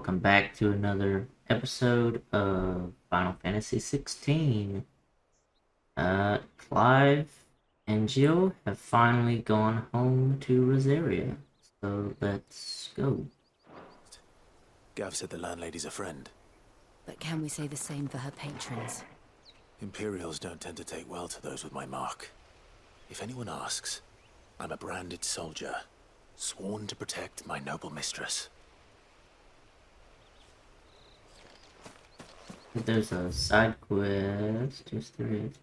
welcome back to another episode of Final Fantasy 16. Clive and Jill have finally gone home to Rosaria, so let's go. Gav said the landlady's a friend. But can we say the same for her patrons? Imperials don't tend to take well to those with my mark. If anyone asks, I'm a branded soldier, sworn to protect my noble mistress. There's a side quest, yes there is.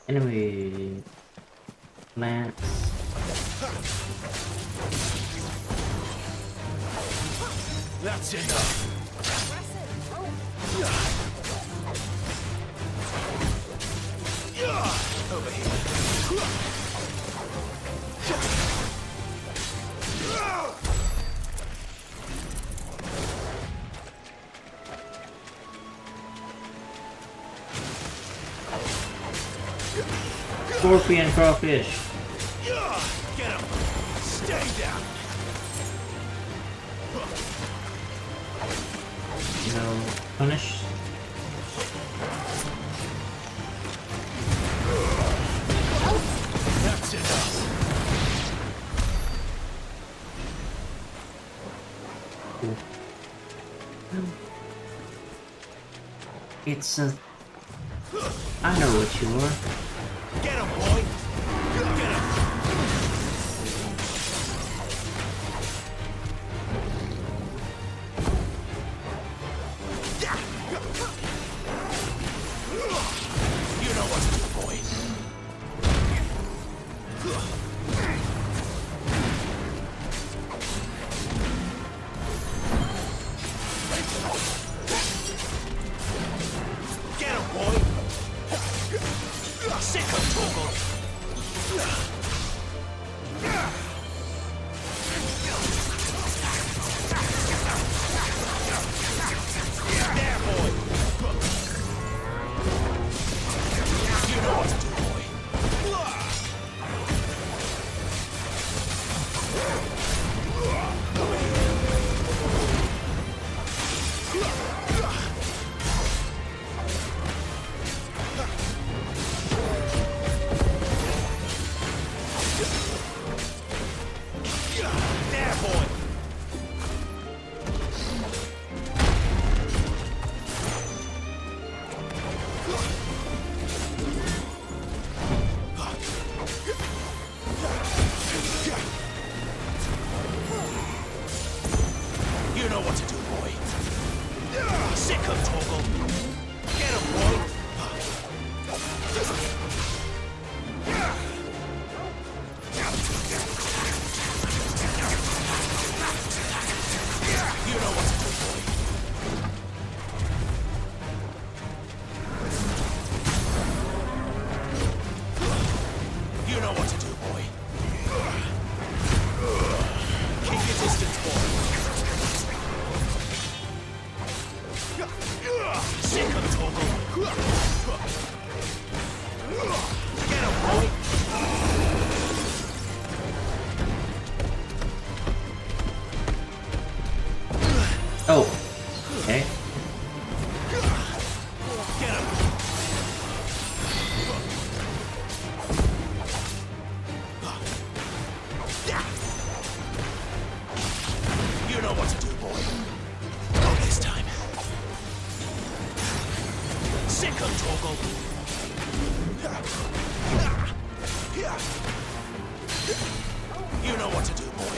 Enemy plants. That's enough! Over here. Scorpion crawfish. Get him! Stay down! No punish. That's enough! It's a... I know what you are. Get him, boy! Get him! You know what to do, boy. Get him, boy! Sick of Toggle! There, boy! You know what to do, boy. There, boy! You know what to do, boy. Sick of Toggle. Get him, boy. You know what to do, boy. You know what to do, boy. Keep your distance, boy. Sick of Toggle. Get him, boy. Oh, okay. Get him. You know what to do, boy. Not this time. Sick of Toggle. You know what to do, boy.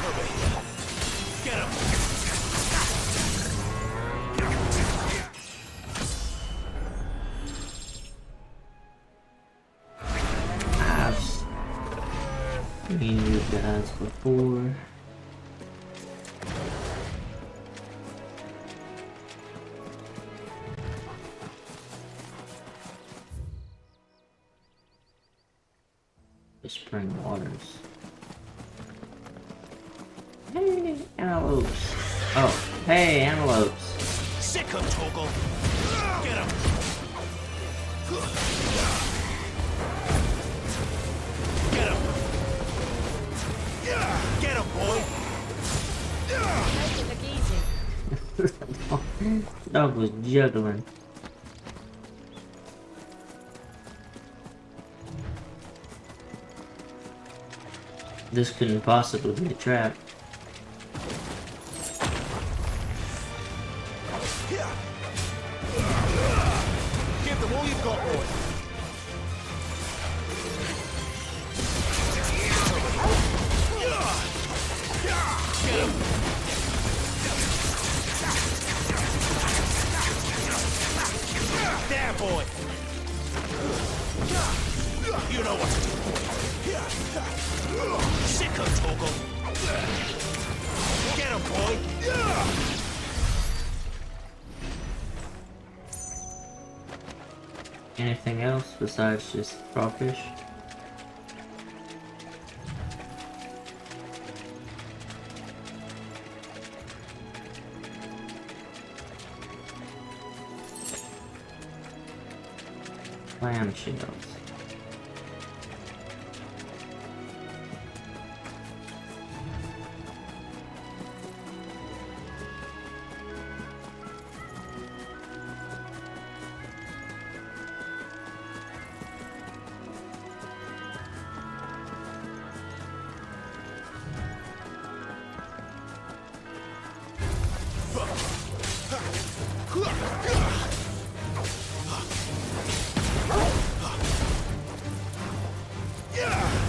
Over here. Get him. I've seen you guys before. The spring waters. Hey, antelopes. Oh, hey, antelopes. Sick of Toggle. Get him. Get him! Get him, boy! Make it look easy. Dog was juggling. This couldn't possibly be a trap. Give them all you've got, boy. Get him! There, boy! You know what to do, boy. Sicko, Toggle! Get him, boy! Anything else besides just crawfish? Clam shells.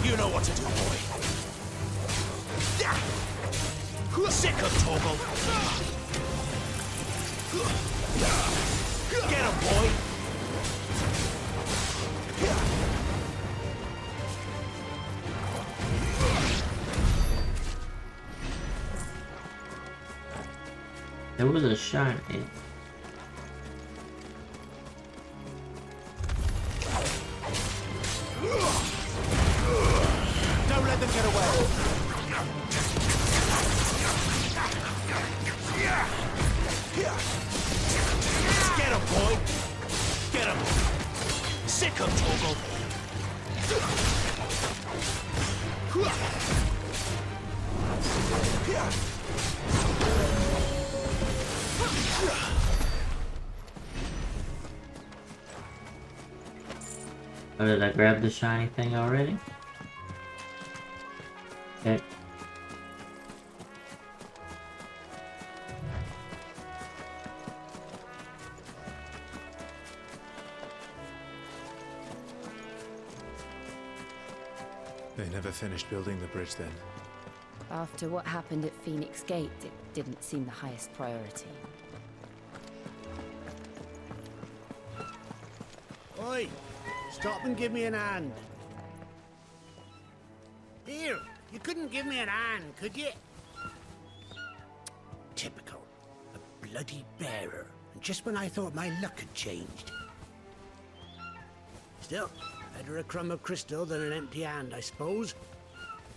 You know what to do, boy. Sicko, Toggle! Get him, boy! There was a shine. Don't let them get away! Get him, boy! Get him! Sicko, Toggle! Oh, did I grab the shiny thing already? Okay. They never finished building the bridge then. After what happened at Phoenix Gate, it didn't seem the highest priority. Oi! Stop and give me an hand. Here, you couldn't give me an hand, could you? Typical. A bloody bearer. And just when I thought my luck had changed. Still, better a crumb of crystal than an empty hand, I suppose.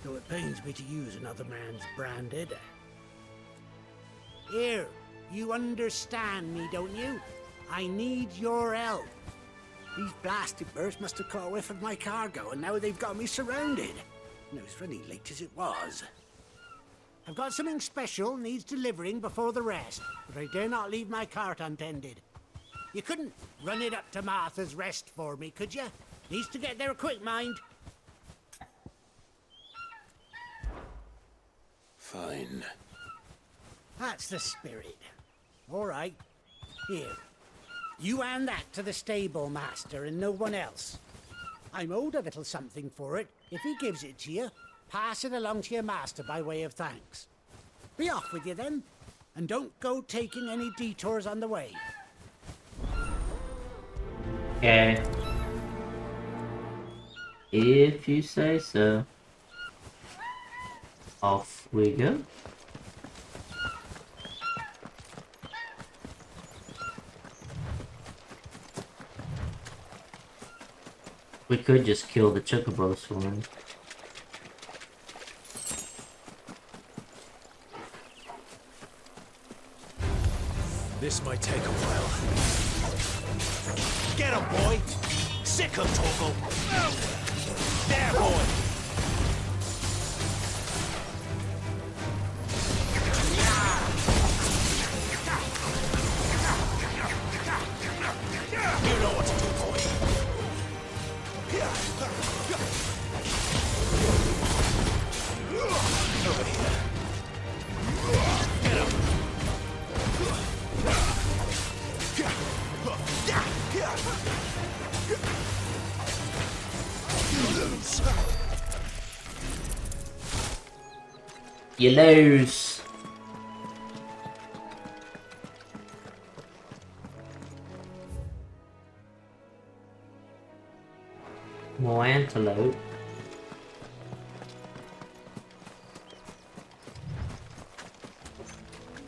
Though it pains me to use another man's branded. Here, you understand me, don't you? I need your help. These blasted birds must have caught a whiff of my cargo, and now they've got me surrounded. And it was funny late as it was. I've got something special needs delivering before the rest, but I dare not leave my cart untended. You couldn't run it up to Martha's Rest for me, could you? Needs to get there quick, mind. Fine. That's the spirit. All right. Here. You hand that to the stable master and no one else. I'm owed a little something for it. If he gives it to you, pass it along to your master by way of thanks. Be off with you then, and don't go taking any detours on the way. Okay. If you say so. Off we go. We could just kill the chocobo swarm. This might take a while. Get him, boy! Sick of Torgal. There, boy. You know what to do, boy. Over here. Get him. You lose. More antelope.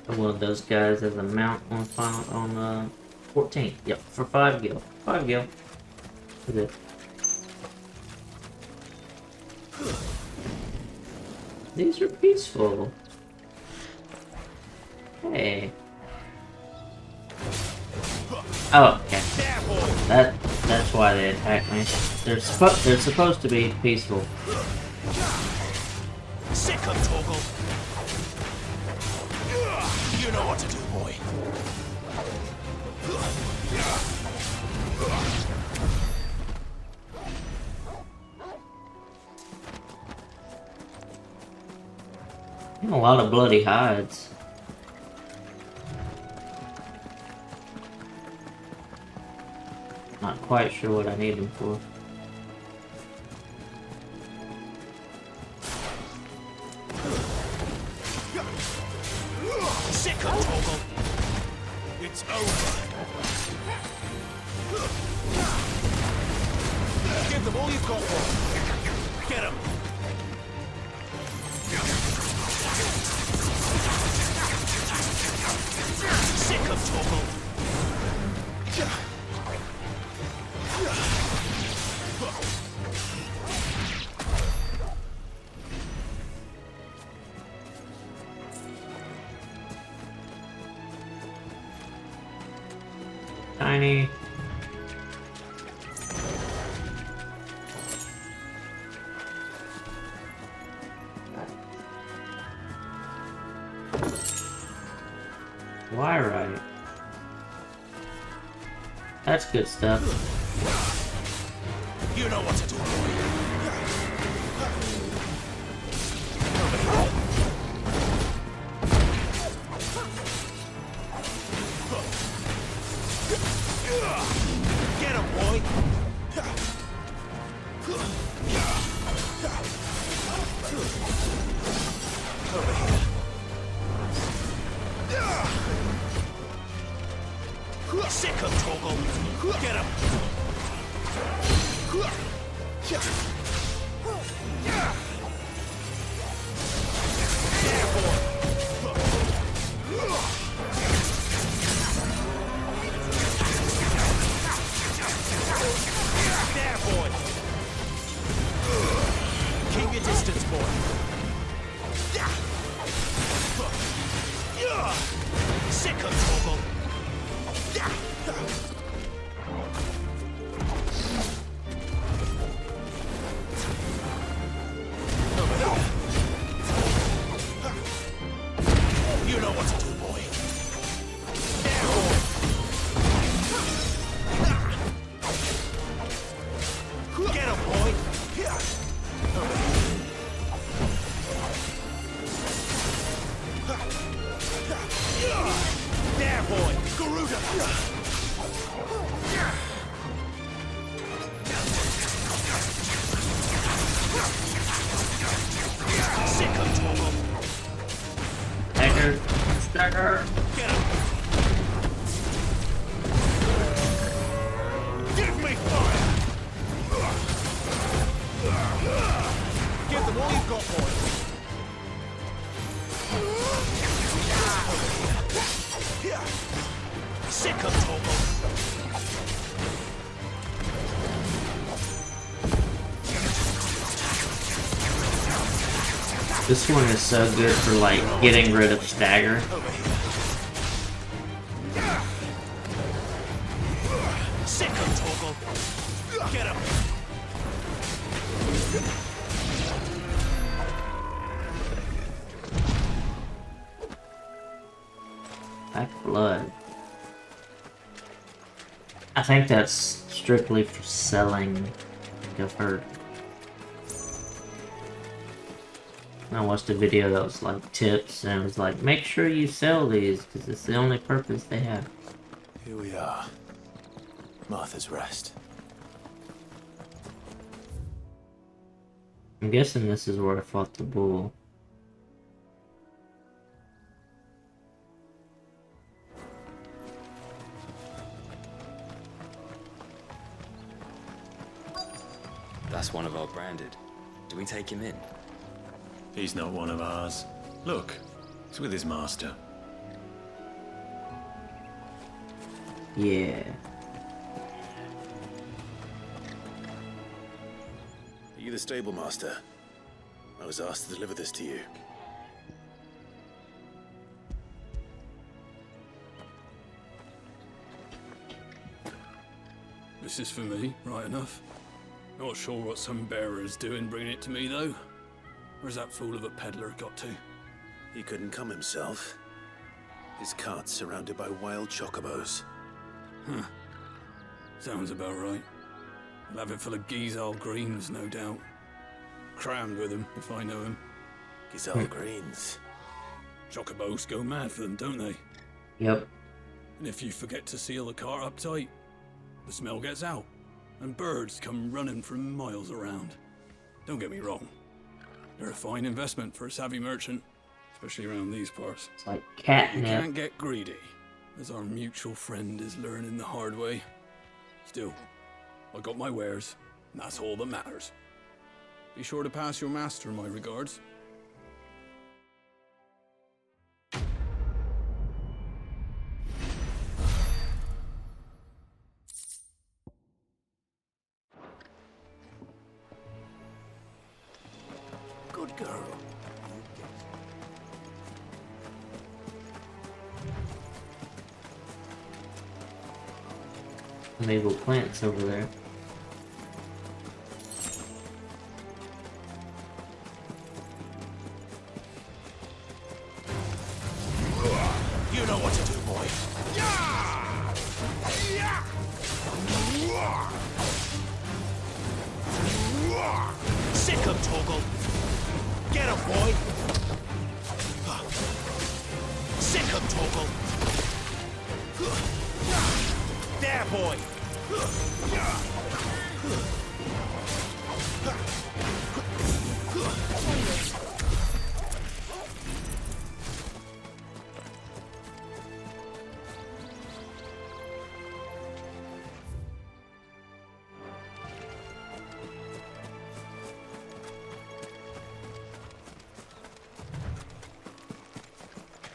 One of those guys as a mount on final on 14th. Yep, for 5 gil. 5 gil. That's it. These are peaceful. Hey. Oh, okay. That's why they attacked me. They're supposed to be peaceful. Sick of Torgal. You know what to do, boy. A lot of bloody hides. Not quite sure what I need them for. Sick of Torgal. It's over. Give them all you've got for them. Get them. Sick of Torgal. Tiny. Why right? That's good stuff. You know what to do, boy. Get him, boy. Over here. Sick of Torgal. Get him. There, boy. There, boy. Keep your distance, boy. Sick of Torgal. You know what to do, boy. There, boy. Get him, boy. There, boy. Garuda. Sick of Torgal. Stagger. Stagger. Get him. Give me fire. Give them all you've got, boy. Sick of Torgal. This one is so good for like getting rid of stagger. Over here. Sick of Torgal. Get blood. I think that's strictly for selling. I think I've heard. I watched a video that was like tips, and it was like, make sure you sell these because it's the only purpose they have. Here we are. Martha's Rest. I'm guessing this is where I fought the bull. That's one of our branded. Do we take him in? He's not one of ours. Look, he's with his master. Yeah. Are you the stable master? I was asked to deliver this to you. This is for me, right enough. Not sure what some bearer is doing bringing it to me, though. Where's that fool of a peddler got to? He couldn't come himself. His cart's surrounded by wild chocobos. Huh. Sounds about right. I'll have it full of Gizal greens, no doubt. Crammed with him, if I know him. Gizal greens. Chocobos go mad for them, don't they? Yep. And if you forget to seal the cart up tight, the smell gets out, and birds come running from miles around. Don't get me wrong. They're a fine investment for a savvy merchant, especially around these parts. It's like You catnip. can't get greedy, as our mutual friend is learning the hard way. Still, I got my wares, and that's all that matters. Be sure to pass your master my regards. Good girl. Naval plants over there. You know what to do, boy. Sick him, Toggle. Get him, boy. Sick him, Toggle. There, boy.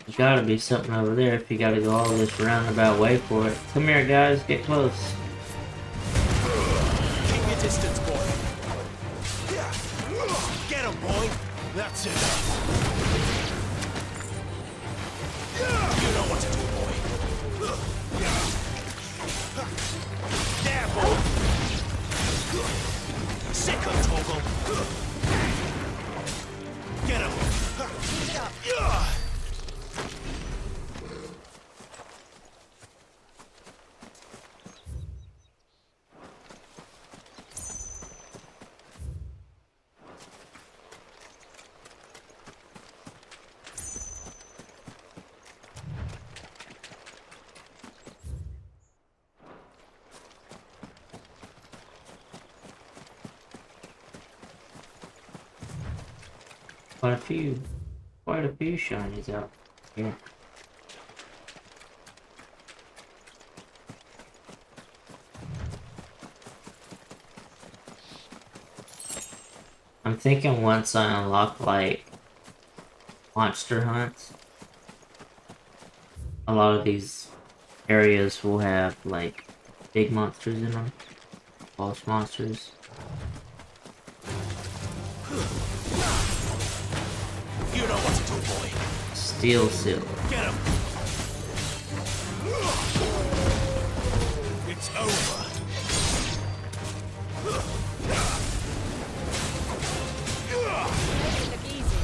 There's gotta be something over there if you gotta go all this roundabout way for it. Come here, guys, get close. Keep your distance, boy. Get him, boy. That's it. You know what to do, boy. There, boy. Sick him, Toggle. Get him. Keep it up. Quite a few shinies out here. I'm thinking once I unlock like monster hunts, a lot of these areas will have like big monsters in them, boss monsters. You know what to do, boy. Steel Seal. Get him. It's over. Make it look easy.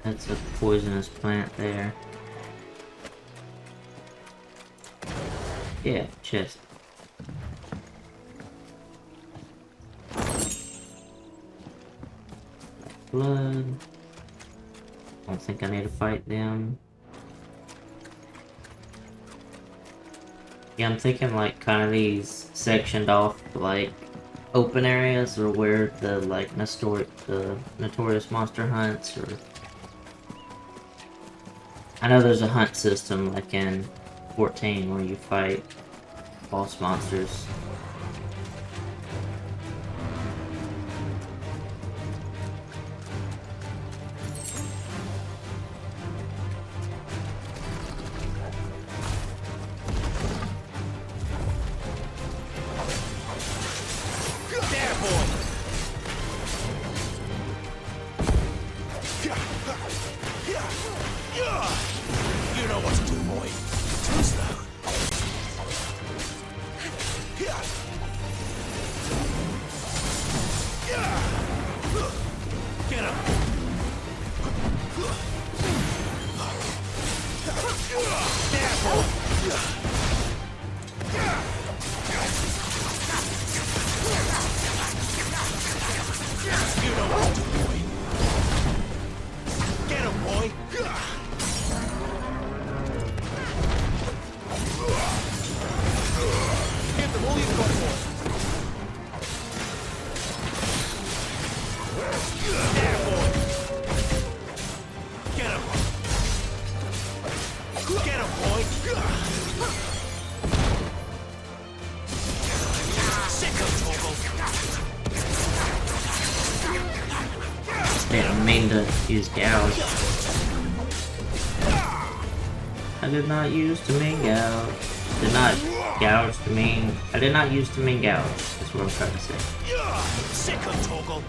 That's a poisonous plant there. Yeah, chest. Blood. Don't think I need to fight them. Yeah, I'm thinking like kind of these sectioned off like open areas or where the like notorious monster hunts, or I know there's a hunt system like in 14 where you fight boss monsters. I mean to use gouge. I did not use to mean gouge. Did not gouge to mean. I did not use to mean gouge. That's what I'm trying to say. Sick of Toggle.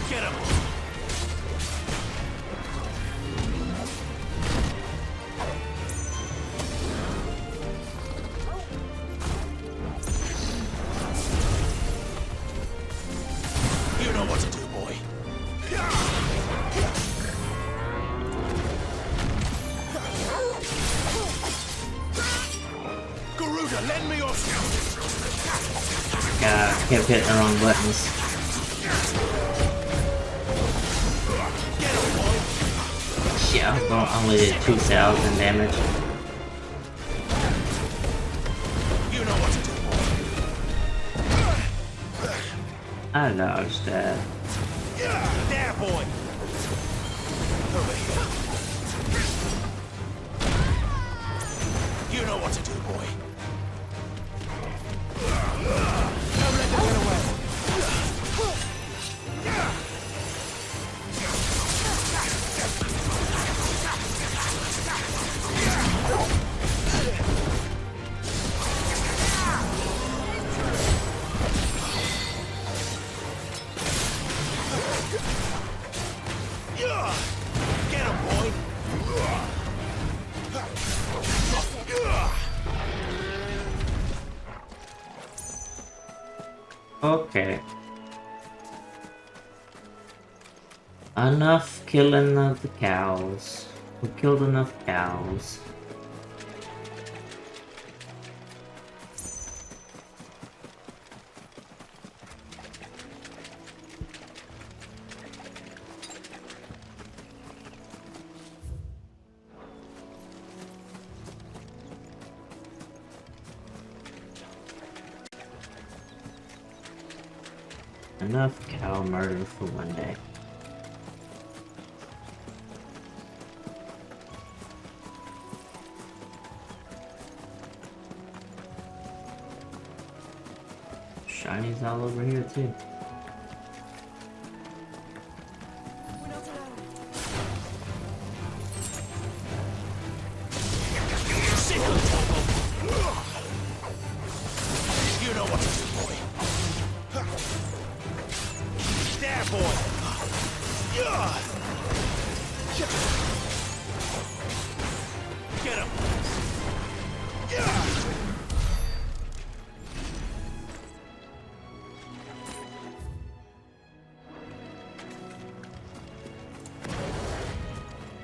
Get him. You know what to do, boy. Garuda, lend me your God, I kept hitting the wrong buttons. Shit, I only did 2,000 damage. You know what to do, boy. I dodged that. There, boy. Over here. You know what to do, boy. Don't let them get away. Get him, boy. Okay. Enough killing of the cows. We killed enough cows. Enough cow murder for one day. Shinies all over here too. You know what to do, boy. There, boy. Get him.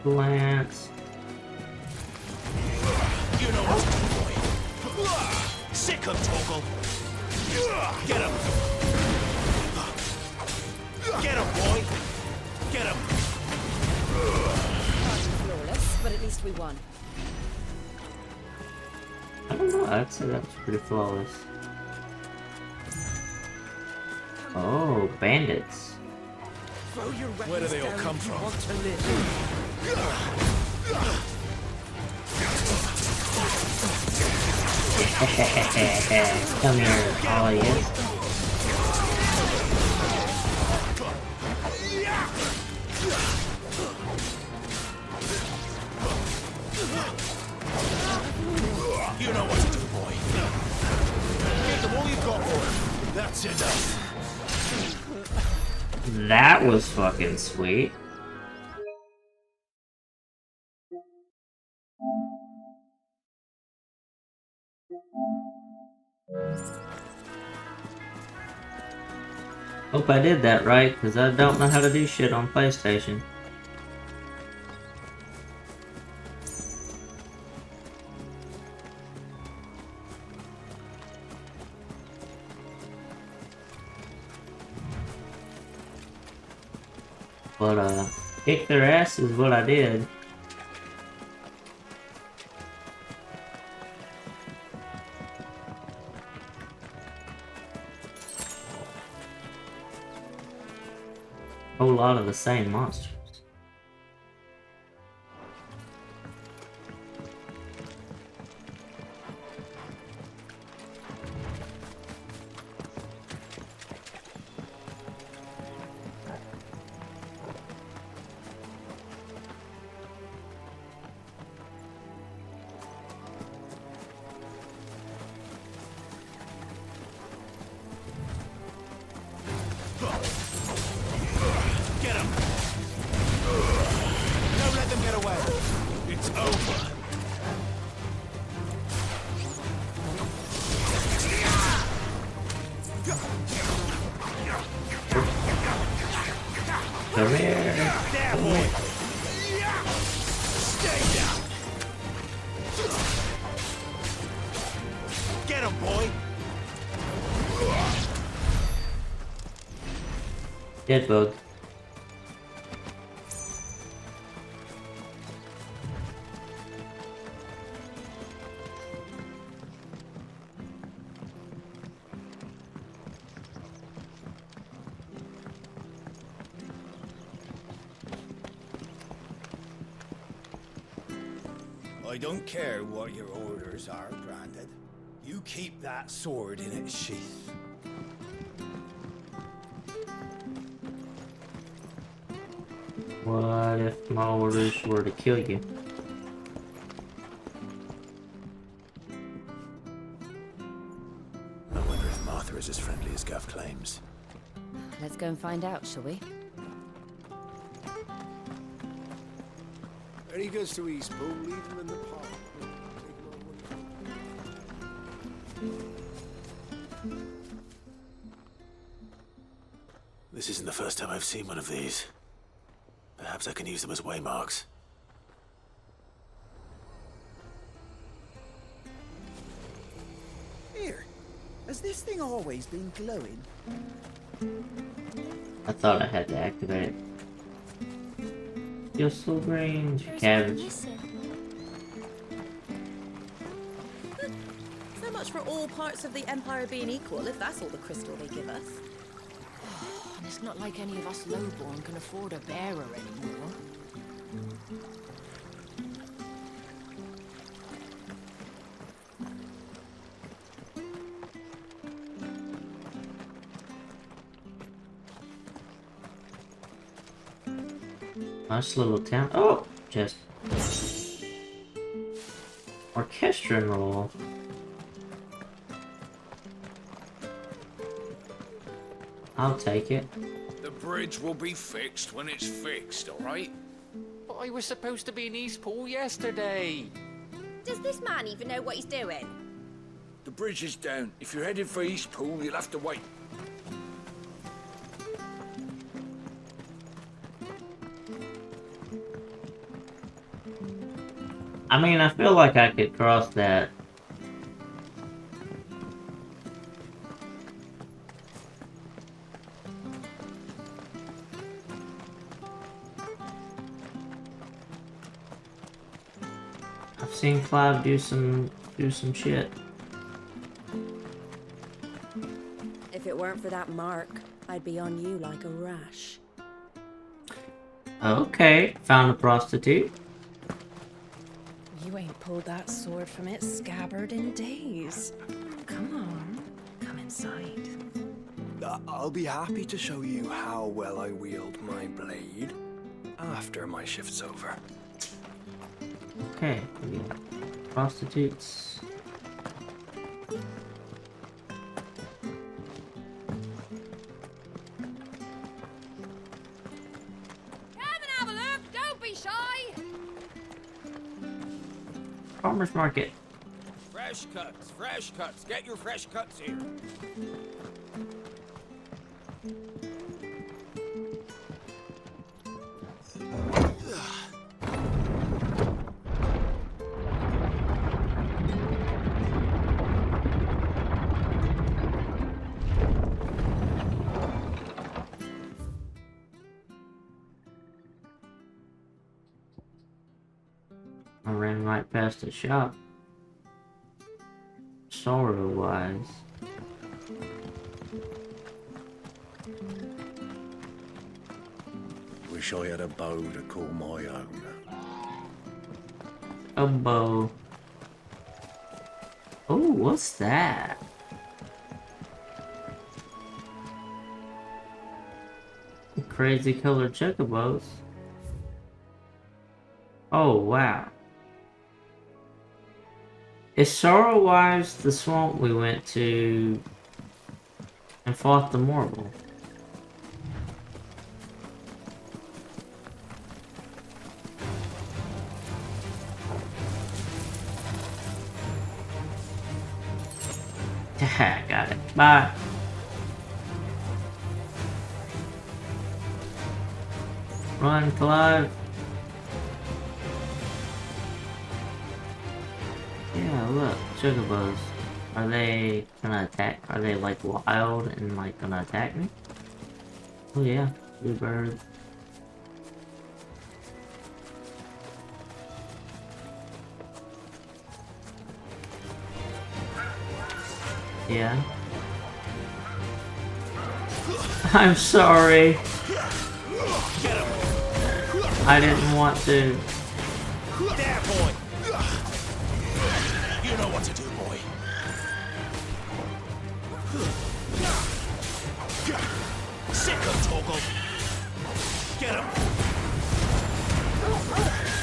Lance. You know what's good, boy. Sick him, Torgal. Get him. Get him, boy. Get him. Flawless, but at least we won. I don't know, I'd say that was pretty flawless. Oh, bandits. Where do they all come from? Come here, all of you. You know what to do, boy. Give them all you've got for him. That's enough. That was fucking sweet. Hope I did that right, because I don't know how to do shit on PlayStation. But, kick their ass is what I did. Whole lot of the same monsters. Get him. Don't let them get away. It's over. Come here. There, boy. Stay down. Get him, boy. Dead bug. I don't care what your orders are, Branded. You keep that sword in its sheath. What if my orders were to kill you? I wonder if Martha is as friendly as Gav claims. Let's go and find out, shall we? Very good to East Pool, leave them in the park. This isn't the first time I've seen one of these. Perhaps I can use them as waymarks. Here, has this thing always been glowing? I thought I had to activate it. You're so green, cabbage. So much for all parts of the Empire being equal, if that's all the crystal they give us. It's not like any of us lowborn can afford a bearer anymore. Nice little town. Oh, just orchestral roll. I'll take it. The bridge will be fixed when it's fixed, all right? But I was supposed to be in Eastpool yesterday. Does this man even know what he's doing? The bridge is down. If you're headed for Eastpool, you'll have to wait. I mean, I feel like I could cross that. I've seen Clive do some shit. If it weren't for that mark, I'd be on you like a rash. Okay, found a prostitute. You ain't pulled that sword from its scabbard in days. Come on, come inside. I'll be happy to show you how well I wield my blade after my shift's over. Okay, we got prostitutes. Have a look, don't be shy. Farmer's market. Fresh cuts. Get your fresh cuts here. I ran right past the shop. Sorrow-wise. Wish I had a bow to call my own. A bow. Oh, what's that? Crazy colored chocobos. Oh, wow. Is Sorrow-wise the swamp we went to and fought the Mortal? Got it. Bye. Run, Clive. Yeah, look, chocobos. Are they gonna attack? Are they like wild and like gonna attack me? Oh yeah, blue bird. Yeah. I'm sorry. I didn't want to. There, boy. You know what to do, boy. Sick of Toggle. Get him.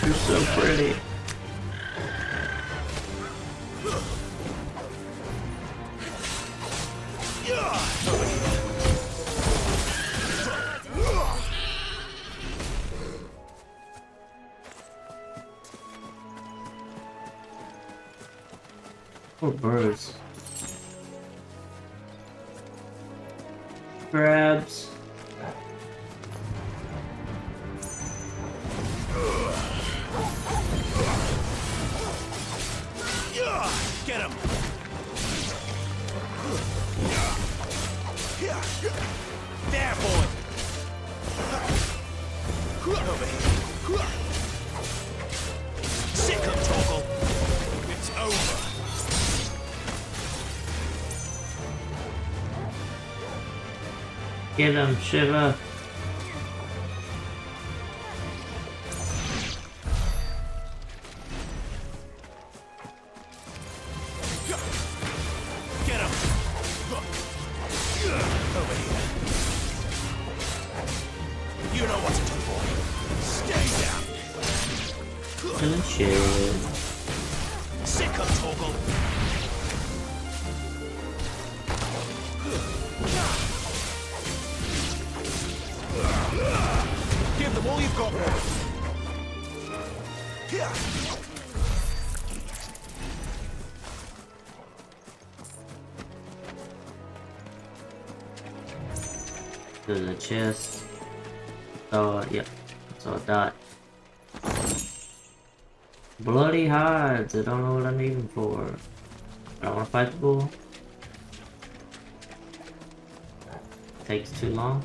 You're so pretty. Poor birds. Grabs. Get him. There, boy. Over here. Sick of Toggle. It's over. Get him, Shiva. Get him. Over here. You know what to do, boy. Stay down. Good shit. Sick of Toggle. Give them all you've got. To the chest. Oh, yep. So a dot. Bloody hides. I don't know what I need them for. I don't want to fight the bull. Takes too long.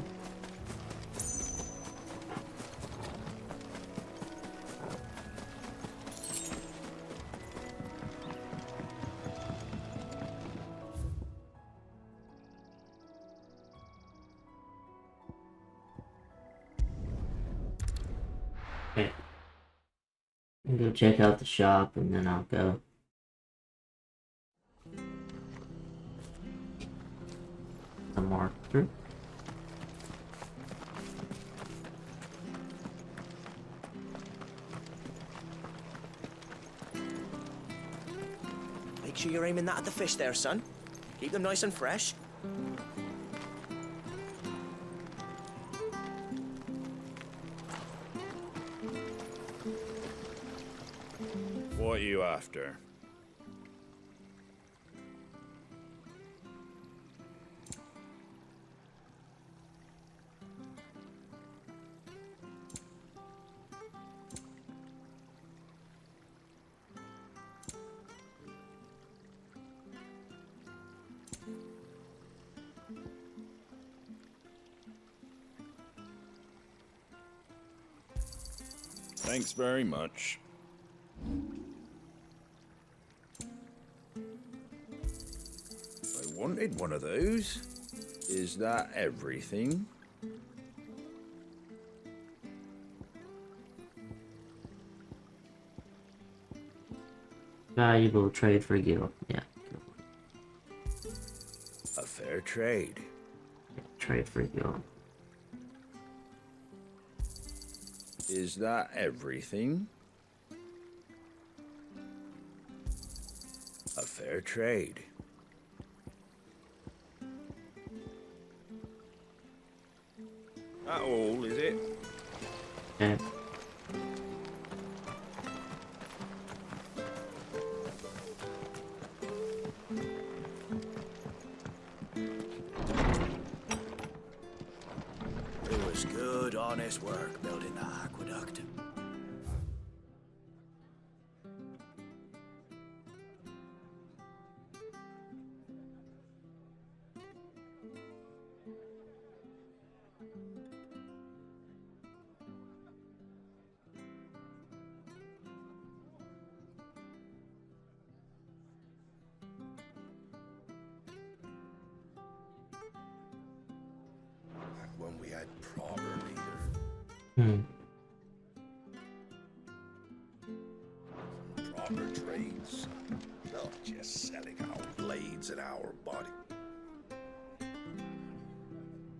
Okay. I'll go check out the shop and then I'll go. Some more through. Make sure you're aiming that at the fish there, son. Keep them nice and fresh. What are you after? Thanks very much. I wanted one of those. Is that everything? Valuable trade for guild. Yeah. A fair trade. Trade for guild. Is that everything? A fair trade. That all, is it? Okay. It was good, honest work building that aqueduct. When we had proper leader. Proper trades. Not just selling our blades and our body.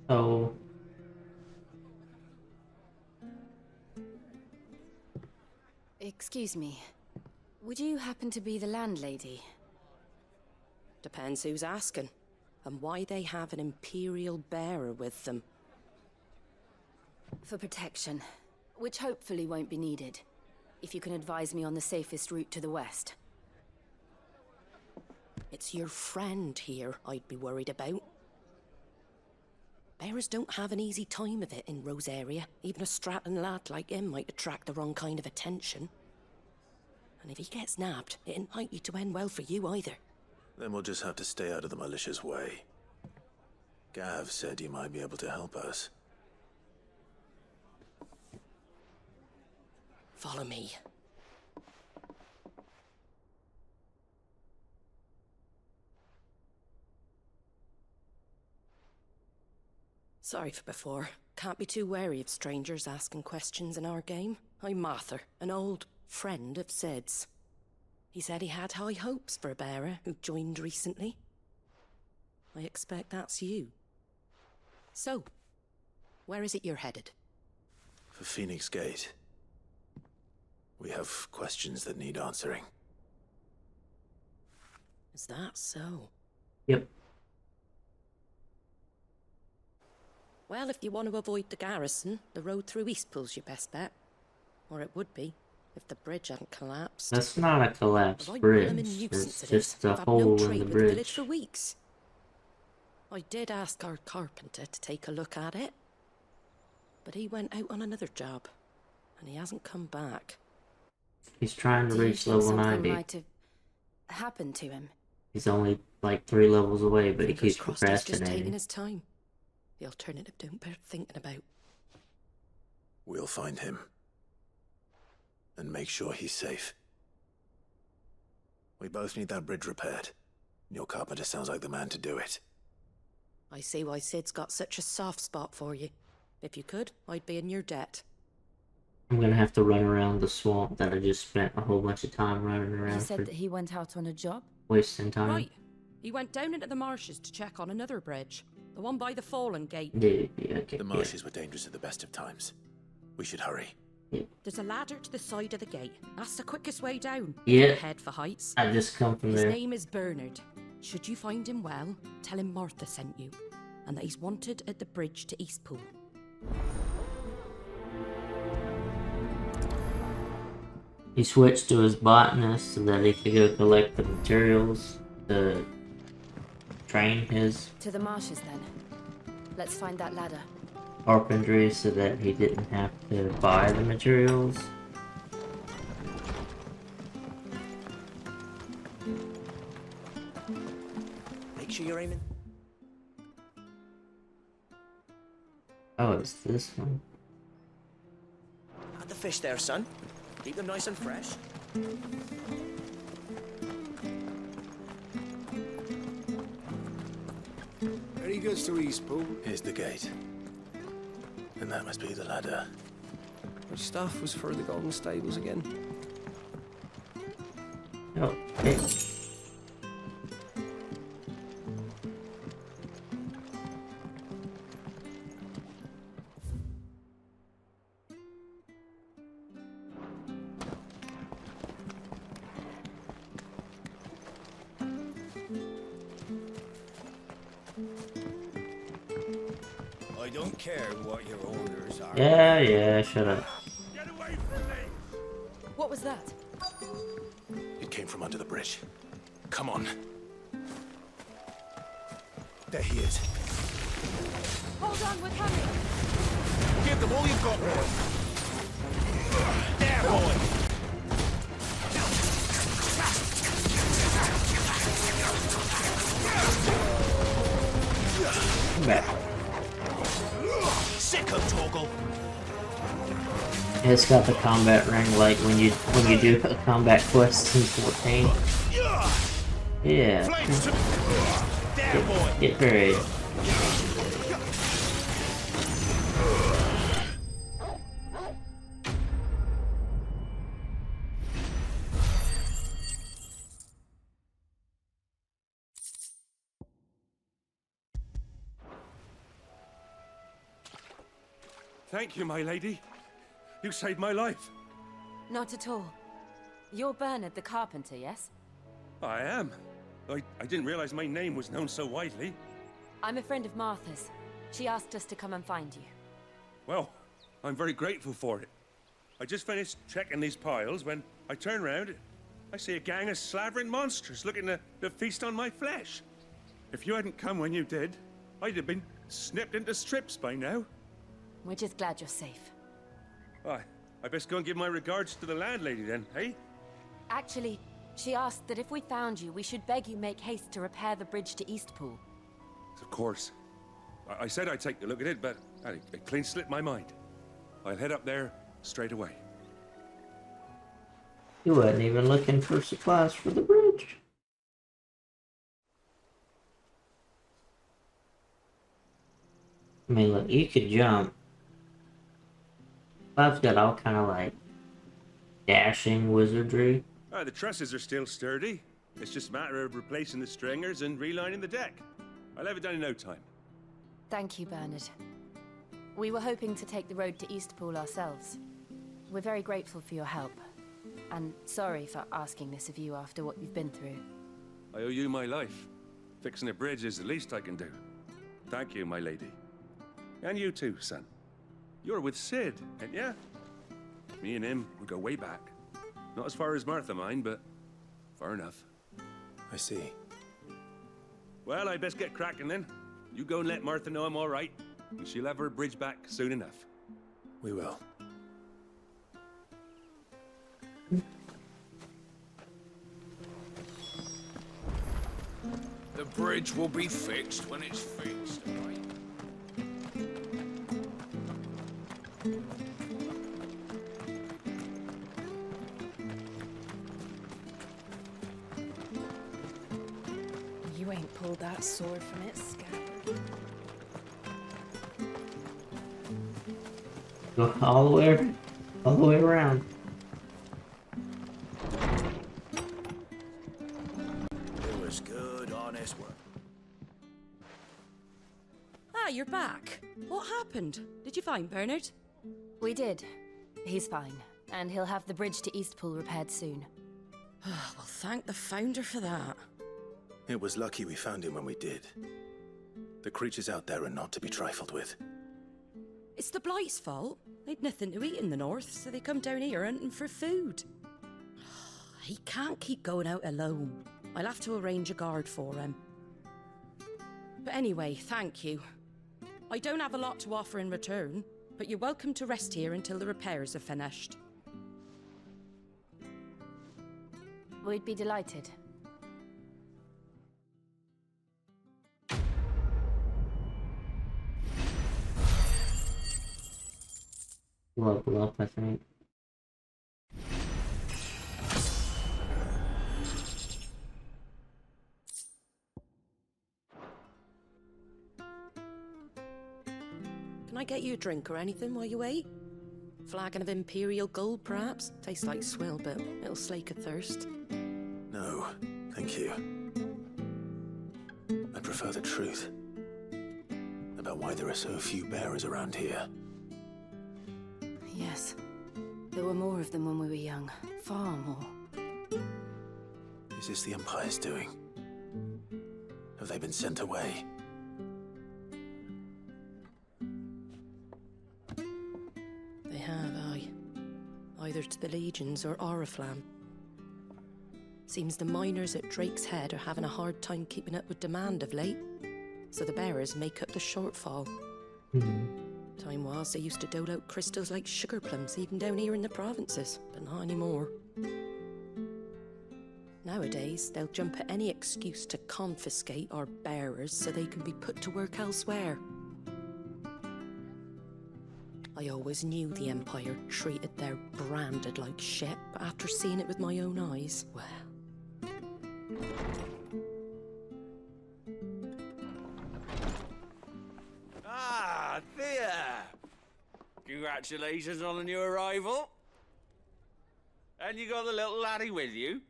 So. Excuse me. Would you happen to be the landlady? Depends who's asking, and why they have an Imperial bearer with them. For protection, which hopefully won't be needed. If you can advise me on the safest route to the west. It's your friend here I'd be worried about. Bearers don't have an easy time of it in Rosaria. Even a Stratton lad like him might attract the wrong kind of attention. And if he gets nabbed, it ain't likely to end well for you either. Then we'll just have to stay out of the malicious way. Gav said you might be able to help us. Follow me. Sorry for before. Can't be too wary of strangers asking questions in our game. I'm Martha, an old friend of Sid's. He said he had high hopes for a bearer who joined recently. I expect that's you. So, where is it you're headed? For Phoenix Gate. We have questions that need answering. Is that so? Yep. Well, if you want to avoid the garrison, the road through Eastpool's your best bet. Or it would be, if the bridge hadn't collapsed. That's not a collapsed bridge. It's just a hole in the bridge. For weeks. I did ask our carpenter to take a look at it. But he went out on another job. And he hasn't come back. He's trying to Do you reach think level something 90. might have happened to him? He's only like 3 levels away, but he Fingers keeps crossed he's just taking procrastinating. his time. The alternative don't bear thinking about. We'll find him. And make sure he's safe. We both need that bridge repaired. Your carpenter sounds like the man to do it. I see why Sid's got such a soft spot for you. If you could, I'd be in your debt. I'm gonna have to run around the swamp that I just spent a whole bunch of time running He around said for that he went out on a job? wasting time. Right. He went down into the marshes to check on another bridge. The one by the Fallen Gate. Yeah, okay, The marshes were dangerous at the best of times. We should hurry. There's a ladder to the side of the gate. That's the quickest way down. Yeah. Head for heights. I just come from His there. name is Bernard. Should you find him well, tell him Martha sent you, and that he's wanted at the bridge to Eastpool. He switched to his botanist so that he could go collect the materials to train his To the marshes, then. Let's find that ladder. carpentry so that he didn't have to buy the materials. Make sure you're aiming. Oh, it's this one. Add the fish there, son. Keep them nice and fresh. Very good, to Eastpool. Here's the gate. And that must be the ladder. Which staff was for the Golden Stables again? Oh, hey. I don't care what your orders are. Yeah, shut up. What was that? It came from under the bridge. Come on. There he is. Hold on, we're coming. Give them all you've got. There, boy. Come back. Sicko toggle. It's got the combat ring like when you do a combat quest in 14. Yeah. Get buried. Thank you, my lady. You saved my life. Not at all. You're Bernard the carpenter, yes? I am. I didn't realize my name was known so widely. I'm a friend of Martha's. She asked us to come and find you. Well, I'm very grateful for it. I just finished checking these piles when I turn around. I see a gang of slavering monsters looking to feast on my flesh. If you hadn't come when you did, I'd have been snipped into strips by now. We're just glad you're safe. I best go and give my regards to the landlady then, eh? Actually, she asked that if we found you, we should beg you make haste to repair the bridge to Eastpool. Of course. I said I'd take a look at it, but it clean slipped my mind. I'll head up there straight away. You wasn't even looking for supplies for the bridge. I mean, look, you could jump. I've got all kind of like dashing wizardry. The trusses are still sturdy. It's just a matter of replacing the stringers and relining the deck. I'll have it done in no time. Thank you, Bernard. We were hoping to take the road to Eastpool ourselves. We're very grateful for your help. And sorry for asking this of you after what you've been through. I owe you my life. Fixing a bridge is the least I can do. Thank you, my lady. And you too, son. You're with Sid, ain't ya? Me and him, we go way back. Not as far as Martha, mind, but far enough. I see. Well, I best get cracking then. You go and let Martha know I'm all right, and she'll have her bridge back soon enough. We will. The bridge will be fixed when it's fixed, all right? You ain't pulled that sword from its scabbard. Go all the way around. It was good, honest work. Ah, you're back. What happened? Did you find Bernard? We did. He's fine, and he'll have the bridge to Eastpool repaired soon. Well, thank the Founder for that. It was lucky we found him when we did. The creatures out there are not to be trifled with. It's the Blight's fault. They'd nothing to eat in the north, so they come down here hunting for food. He can't keep going out alone. I'll have to arrange a guard for him. But anyway, thank you. I don't have a lot to offer in return, but you're welcome to rest here until the repairs are finished. We'd be delighted. Level up, I think. Can I get you a drink or anything while you wait? Flagon of Imperial Gold, perhaps? Tastes like swill, but it'll slake a thirst. No, thank you. I prefer the truth about why there are so few bearers around here. Yes. There were more of them when we were young. Far more. Is this the Empire's doing? Have they been sent away? They have, aye. Either to the Legions or Oriflamme. Seems the miners at Drake's Head are having a hard time keeping up with demand of late, so the bearers make up the shortfall. Time was they used to dole out crystals like sugar plums even down here in the provinces, but not anymore. Nowadays, they'll jump at any excuse to confiscate our bearers so they can be put to work elsewhere. I always knew the Empire treated their branded like shit, but after seeing it with my own eyes, well... Ah, Thea! Congratulations on the new arrival. And you got the little laddie with you?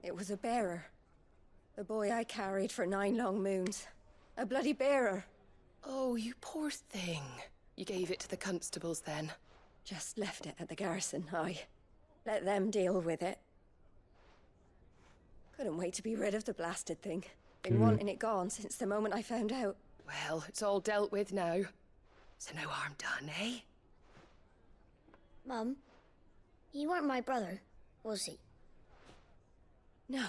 It was a bearer. The boy I carried for 9 long moons. A bloody bearer. Oh, you poor thing. You gave it to the constables then? Just left it at the garrison, aye. Let them deal with it. Couldn't wait to be rid of the blasted thing. Been wanting it gone since the moment I found out. Well, it's all dealt with now. So no harm done, eh? Mum, you weren't my brother, was he? No.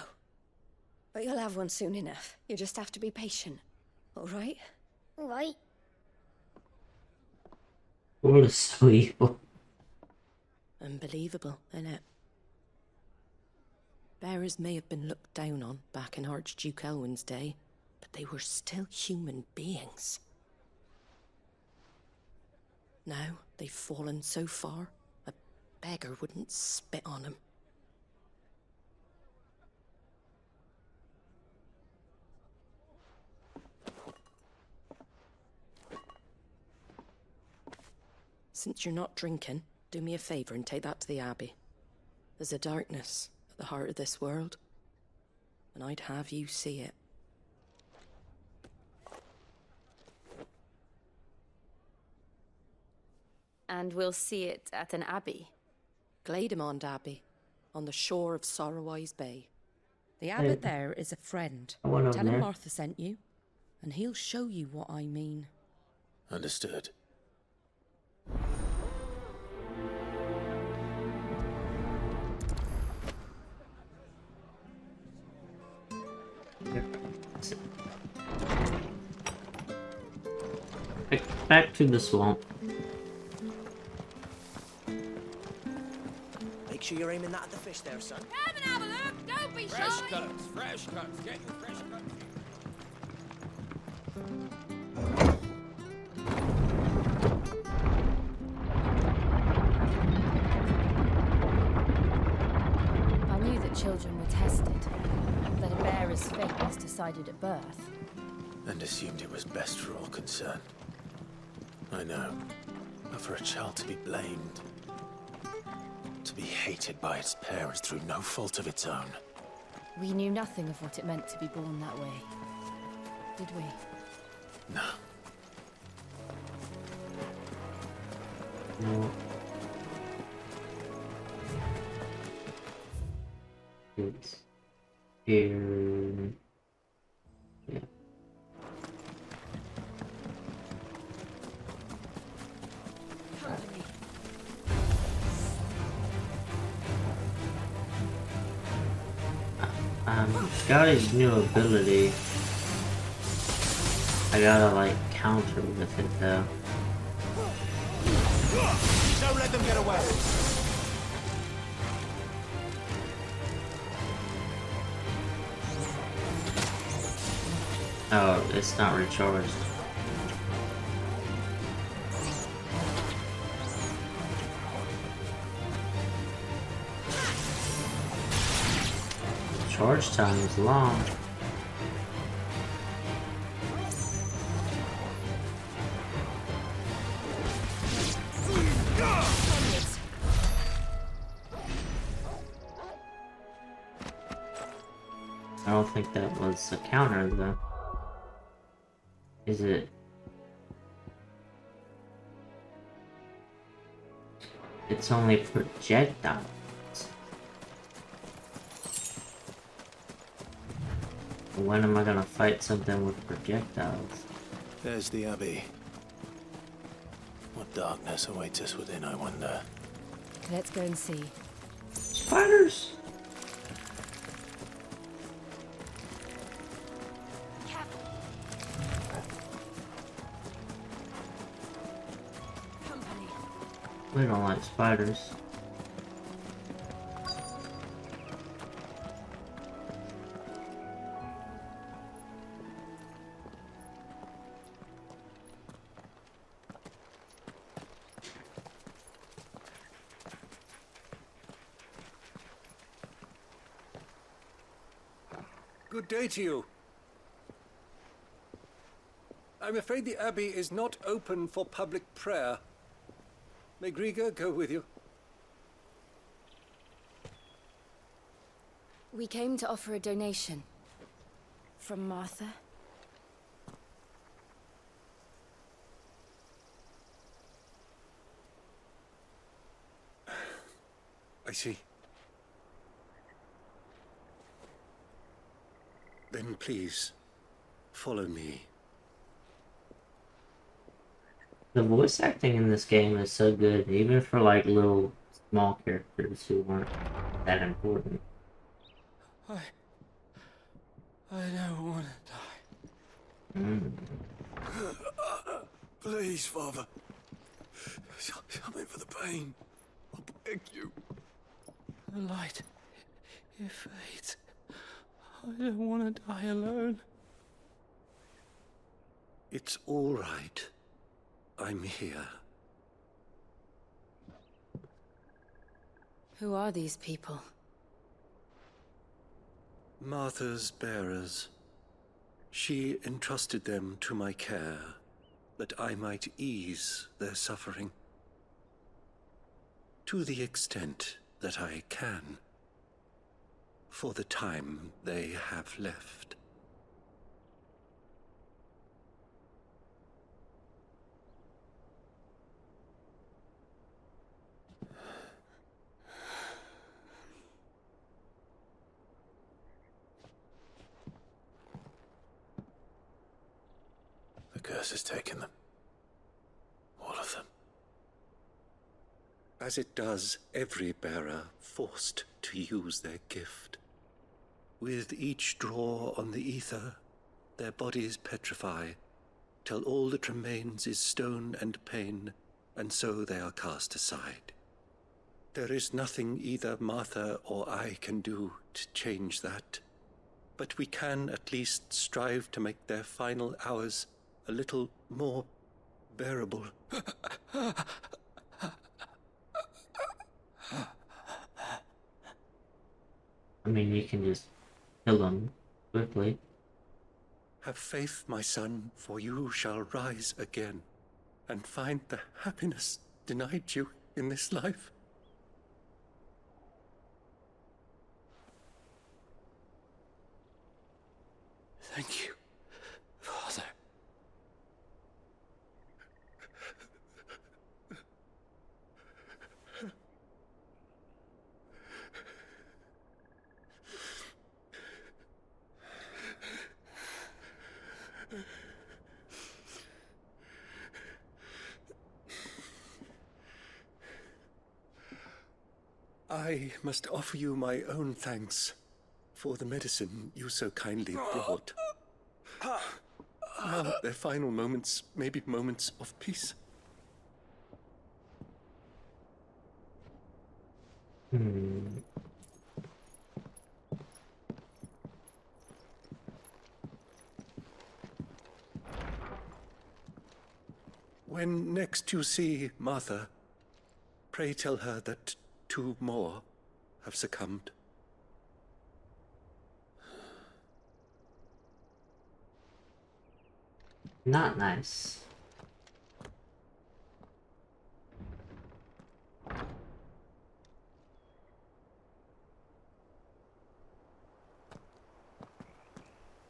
But you'll have one soon enough. You just have to be patient. All right? All right. What a sweet boy. Unbelievable, innit? Bearers may have been looked down on back in Archduke Elwin's day, but they were still human beings. Now they've fallen so far, a beggar wouldn't spit on them. Since you're not drinking, do me a favour and take that to the Abbey. There's a darkness at the heart of this world, and I'd have you see it. And we'll see it at an abbey. Glademond Abbey, on the shore of Sorrowise Bay. The abbot there is a friend. Tell him Martha sent you, and he'll show you what I mean. Understood. Back to the swamp. Make sure you're aiming that at the fish there, son. Come and have a look! Don't be Fresh cuts, fresh cuts. Get your fresh cuts. decided at birth. And assumed it was best for all concerned. I know. But for a child to be blamed, to be hated by its parents through no fault of its own. We knew nothing of what it meant to be born that way, did we? No. No. It's here. Yeah. Scotty's new ability, I gotta like counter with it though. Don't let them get away. Oh, it's not recharged. Charge time is long. I don't think that was a counter though. Is it? It's only projectile. When am I gonna fight something with projectiles? There's the Abbey. What darkness awaits us within, I wonder? Let's go and see. Spiders! We don't like spiders. Good day to you. I'm afraid the Abbey is not open for public prayer. May Griga go with you? We came to offer a donation. From Martha. I see. Then please, follow me. The voice acting in this game is so good, even for like little small characters who aren't that important. I don't want to die. Please, Father. Something for the pain. I beg you. The light, it fades. I don't want to die alone. It's all right. I'm here. Who are these people? Martha's bearers. She entrusted them to my care, that I might ease their suffering. To the extent that I can. For the time they have left. The curse has taken them. All of them. As it does every bearer forced to use their gift. With each draw on the ether, their bodies petrify, till all that remains is stone and pain, and so they are cast aside. There is nothing either Martha or I can do to change that, but we can at least strive to make their final hours a little more bearable. I mean, you can just kill them quickly. Have faith, my son, for you shall rise again and find the happiness denied you in this life. Thank you, Father. I must offer you my own thanks for the medicine you so kindly brought. Now their final moments may be moments of peace. When next you see Martha, pray tell her that 2 more have succumbed. Not nice.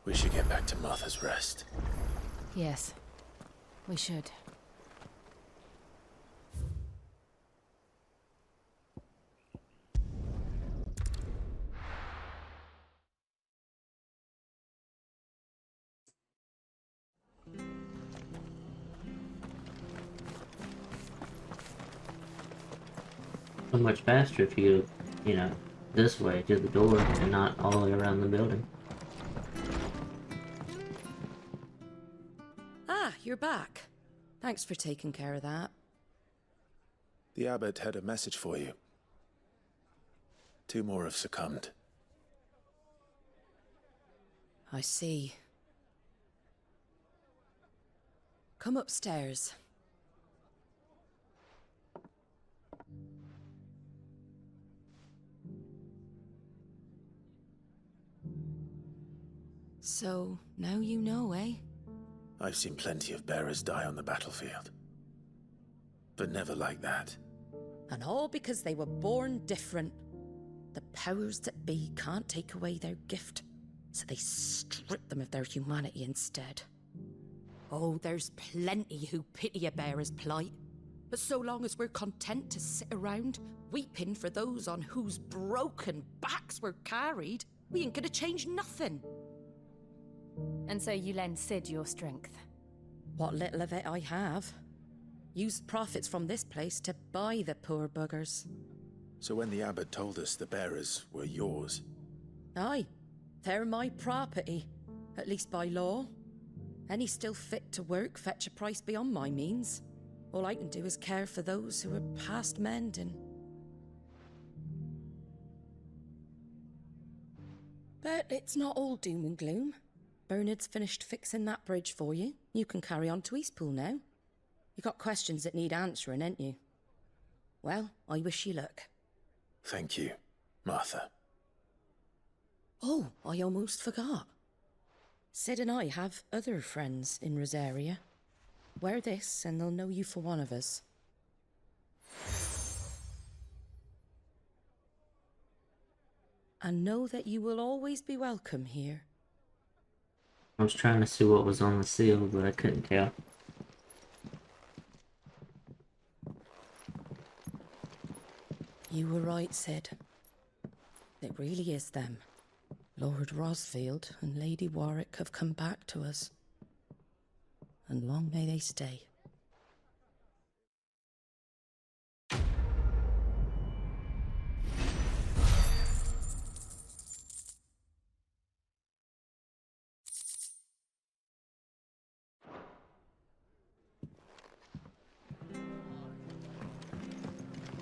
We should get back to Martha's Rest. Yes, we should. So much faster if you, you know, this way to the door and not all the way around the building. Ah, you're back. Thanks for taking care of that. The abbot had a message for you. 2 more have succumbed. I see. Come upstairs. So, now you know, eh? I've seen plenty of bearers die on the battlefield. But never like that. And all because they were born different. The powers that be can't take away their gift, so they strip them of their humanity instead. Oh, there's plenty who pity a bearer's plight. But so long as we're content to sit around, weeping for those on whose broken backs we're carried, we ain't gonna change nothing. And so you lend Sid your strength? What little of it I have. Used profits from this place to buy the poor buggers. So when the abbot told us the bearers were yours... Aye, they're my property, at least by law. Any still fit to work fetch a price beyond my means. All I can do is care for those who are past mending. But it's not all doom and gloom. Bernard's finished fixing that bridge for you. You can carry on to Eastpool now. You got questions that need answering, ain't you? Well, I wish you luck. Thank you, Martha. Oh, I almost forgot. Sid and I have other friends in Rosaria. Wear this and they'll know you for one of us. And know that you will always be welcome here. I was trying to see what was on the seal, but I couldn't tell. You were right, Sid. It really is them. Lord Rosfield and Lady Warwick have come back to us. And long may they stay.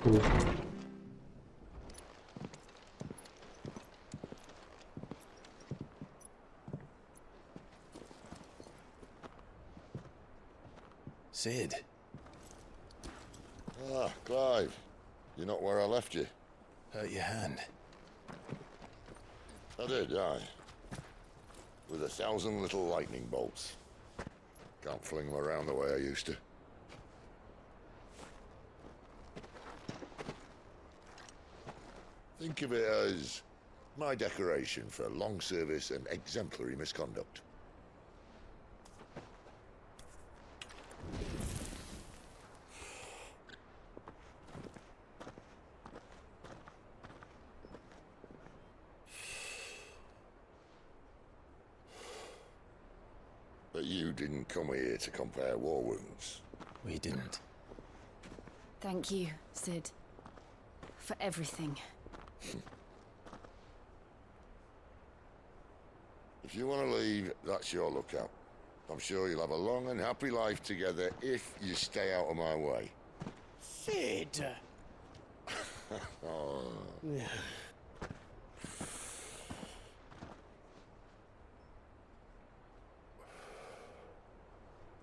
Cool. Sid. Ah, Clive. You're not where I left you. Hurt your hand. I did, aye. with 1,000 little lightning bolts. Can't fling them around the way I used to. Think of it as my decoration for long service and exemplary misconduct. But you didn't come here to compare war wounds. We didn't. Thank you, Sid. For everything. If you want to leave, that's your lookout. I'm sure you'll have a long and happy life together if you stay out of my way. Sid! Oh.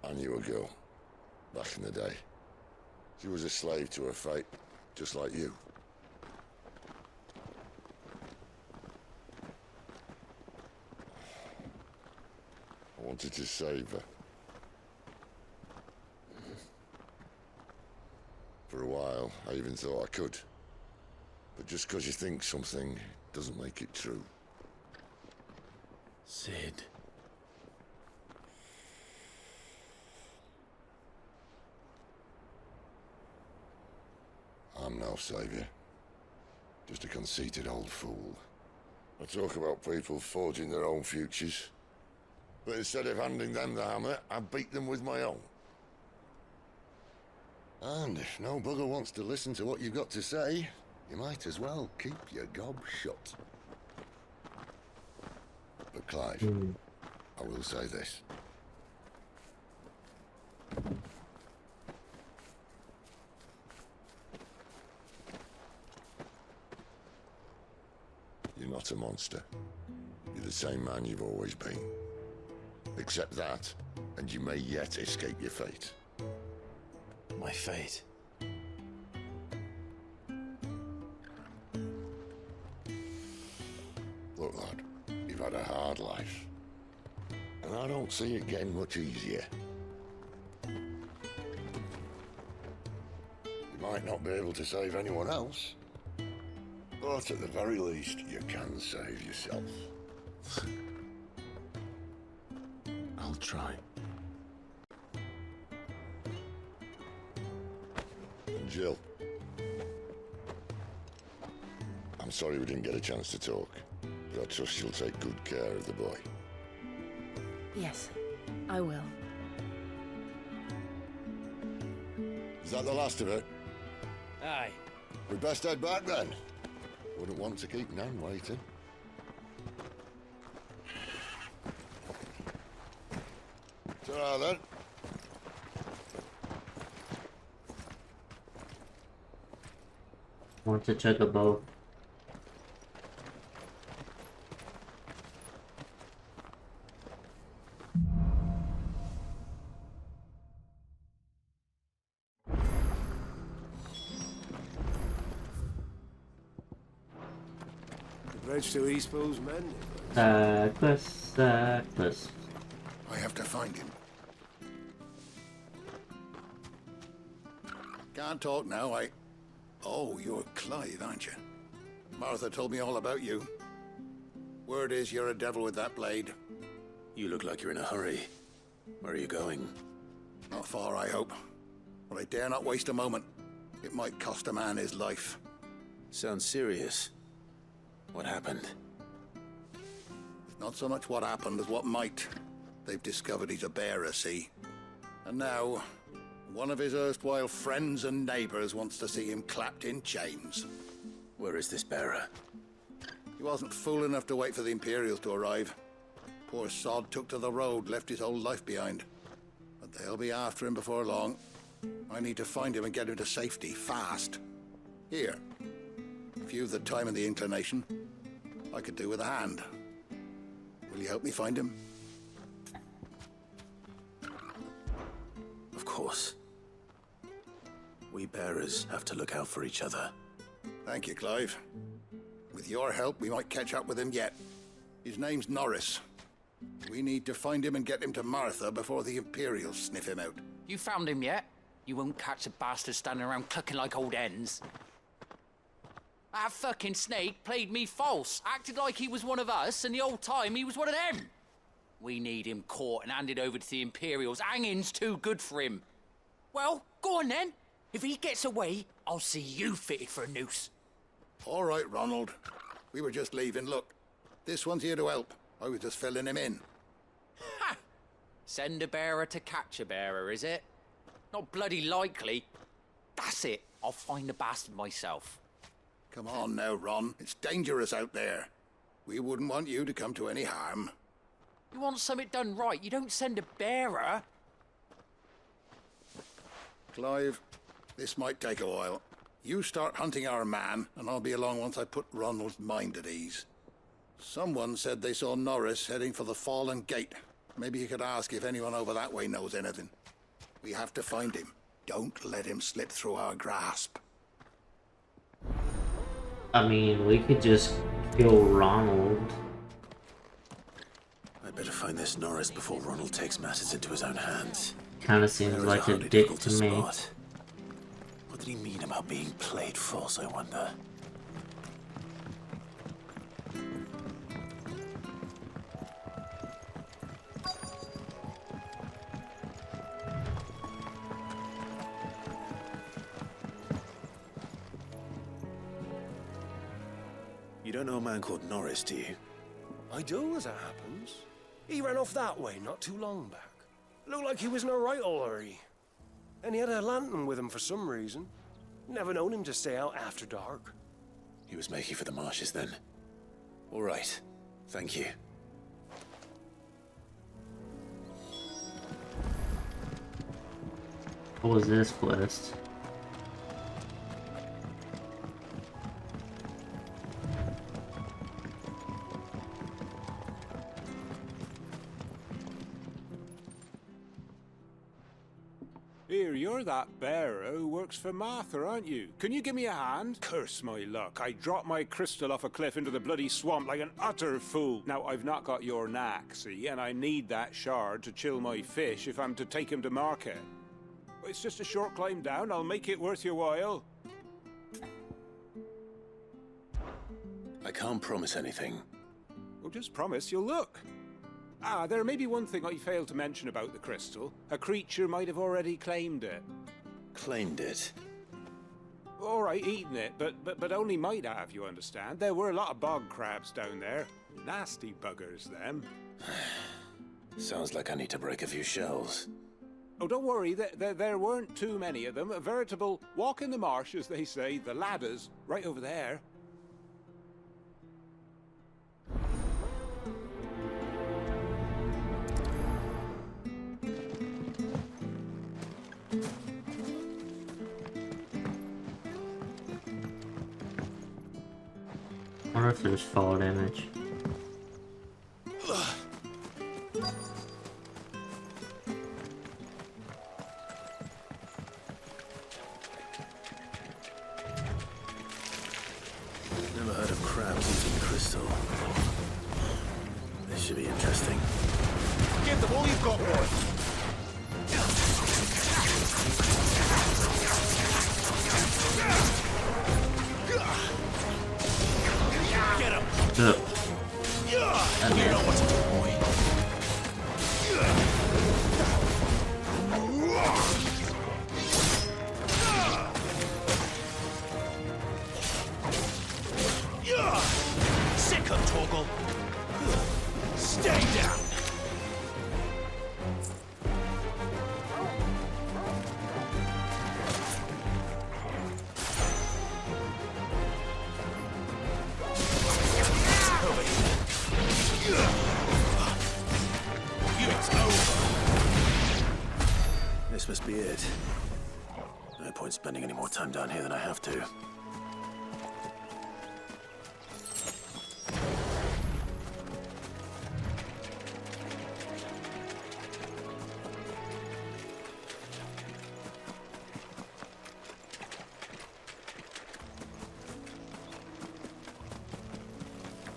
I knew a girl, back in the day. She was a slave to her fate, just like you. I wanted to save her. For a while, I even thought I could. But just because you think something doesn't make it true. Sid. I'm no savior. Just a conceited old fool. I talk about people forging their own futures. But instead of handing them the hammer, I beat them with my own. And if no bugger wants to listen to what you've got to say, you might as well keep your gob shut. But Clive, I will say this. You're not a monster. You're the same man you've always been. Accept that, and you may yet escape your fate. My fate? Look, lad, you've had a hard life. And I don't see it getting much easier. You might not be able to save anyone else, but at the very least, you can save yourself. I'll try. And Jill, I'm sorry we didn't get a chance to talk, but I trust she'll take good care of the boy. Yes, I will. Is that the last of it? Aye. We'd best head back then. Wouldn't want to keep Nan waiting. Ta-ra then. Want to check a boat? The bridge to East Pool's men. Chris. I have to find him. Can't talk now, Oh, you're Clive, aren't you? Martha told me all about you. Word is you're a devil with that blade. You look like you're in a hurry. Where are you going? Not far, I hope. But I dare not waste a moment. It might cost a man his life. Sounds serious. What happened? It's not so much what happened as what might. They've discovered he's a bearer, see? And now, one of his erstwhile friends and neighbors wants to see him clapped in chains. Where is this bearer? He wasn't fool enough to wait for the Imperials to arrive. Poor sod took to the road, left his whole life behind. But they'll be after him before long. I need to find him and get him to safety, fast. Here. If you've the time and the inclination, I could do with a hand. Will you help me find him? Of course. We bearers have to look out for each other. Thank you, Clive. With your help, we might catch up with him yet. His name's Norris. We need to find him and get him to Martha before the Imperials sniff him out. You found him yet? You won't catch the bastard standing around clucking like old hens. That fucking snake played me false, acted like he was one of us, and the whole time he was one of them. We need him caught and handed over to the Imperials. Hanging's too good for him. Well, go on then. If he gets away, I'll see you fitted for a noose. All right, Ronald. We were just leaving. Look, this one's here to help. I was just filling him in. Ha! Send a bearer to catch a bearer, is it? Not bloody likely. That's it. I'll find the bastard myself. Come on now, Ron. It's dangerous out there. We wouldn't want you to come to any harm. You want something done right, you don't send a bearer. Clive, this might take a while. You start hunting our man, and I'll be along once I put Ronald's mind at ease. Someone said they saw Norris heading for the Fallen Gate. Maybe you could ask if anyone over that way knows anything. We have to find him. Don't let him slip through our grasp. I mean, we could just kill Ronald. I better find this Norris before Ronald takes matters into his own hands. Kinda seems like a dick to me. Spot. What did he mean about being played false, I wonder? You don't know a man called Norris, do you? I do, as it happens. He ran off that way not too long back. Looked like he was in a right old hurry. And he had a lantern with him for some reason. Never known him to stay out after dark. He was making for the marshes then. All right. Thank you. What was this quest? Here, you're that bearer who works for Martha, aren't you? Can you give me a hand? Curse my luck. I dropped my crystal off a cliff into the bloody swamp like an utter fool. Now, I've not got your knack, see, and I need that shard to chill my fish if I'm to take him to market. It's just a short climb down. I'll make it worth your while. I can't promise anything. Well, just promise you'll look. Ah, there may be one thing I failed to mention about the crystal. A creature might have already claimed it. Claimed it? All right, eaten it, but only might have, you understand. There were a lot of bog crabs down there. Nasty buggers, them. Sounds like I need to break a few shells. Oh, don't worry, there weren't too many of them. A veritable walk in the marsh, as they say, the ladders, right over there. I wonder if there's fall damage. Never heard of crabs eating crystal. This should be interesting. Give them all you've got, boy! Get him! You know what to do, boy. Sick of Torgal. Stay down. This must be it. No point spending any more time down here than I have to.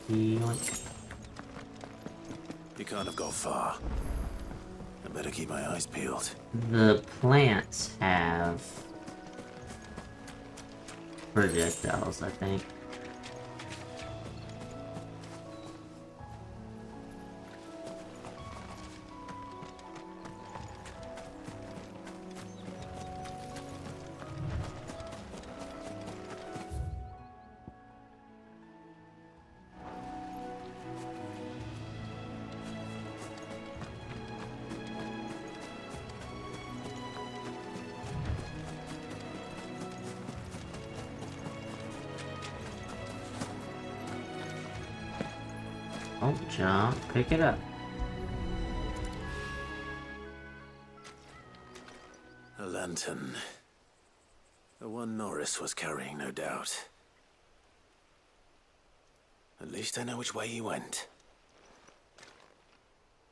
Yoink. You can't have gone far. I better keep my eyes peeled. The plants have projectiles, I think. Don't jump, pick it up. A lantern. The one Norris was carrying, no doubt. At least I know which way he went.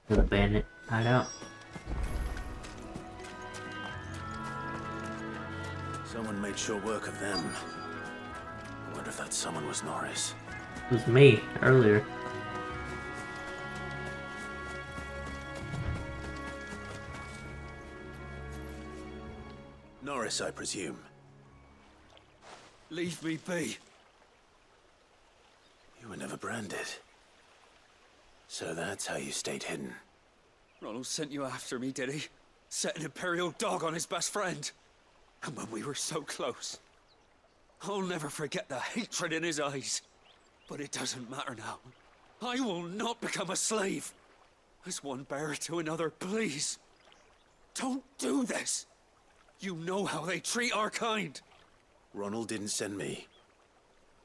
The bandit hideout. Someone made short work of them. I wonder if that someone was Norris. It was me earlier. Norris, I presume. Leave me be. You were never branded. So that's how you stayed hidden. Ronald sent you after me, did he? Set an Imperial dog on his best friend. And when we were so close. I'll never forget the hatred in his eyes. But it doesn't matter now. I will not become a slave. As one bearer to another, please. Don't do this. You know how they treat our kind. Ronald didn't send me.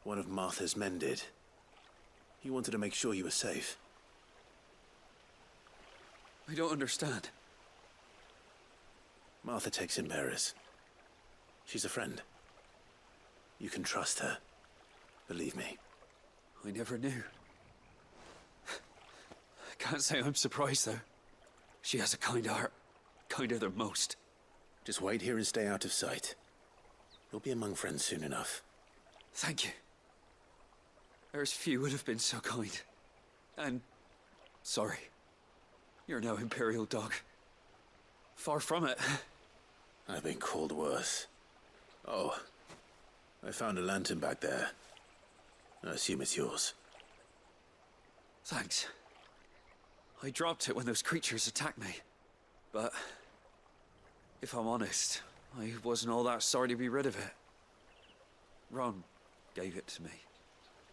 One of Martha's men did. He wanted to make sure you were safe. I don't understand. Martha takes in bearers. She's a friend. You can trust her. Believe me. I never knew. I can't say I'm surprised, though. She has a kind heart. Kinder than most. Just wait here and stay out of sight. You'll be among friends soon enough. Thank you. There's few would have been so kind. And sorry. You're no Imperial dog. Far from it. I've been called worse. Oh, I found a lantern back there. I assume it's yours. Thanks. I dropped it when those creatures attacked me. But if I'm honest, I wasn't all that sorry to be rid of it. Ron gave it to me.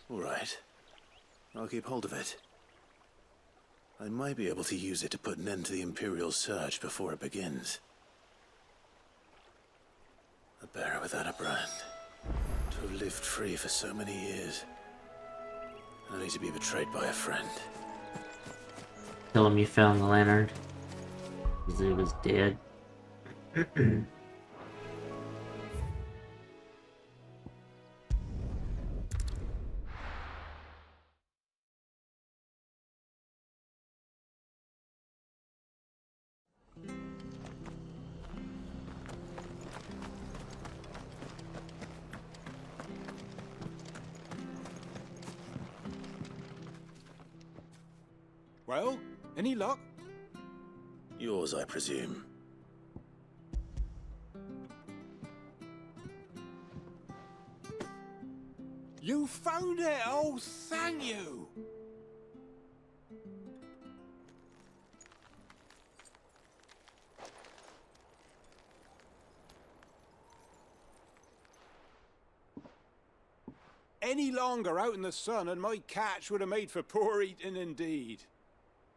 All right. I'll keep hold of it. I might be able to use it to put an end to the Imperial surge before it begins. A bearer without a brand. To have lived free for so many years. Only to be betrayed by a friend. Tell him you found the lantern. Because he was dead. Well, any luck? Yours, I presume. You found it! Oh, thank you! Any longer out in the sun and my catch would have made for poor eating indeed.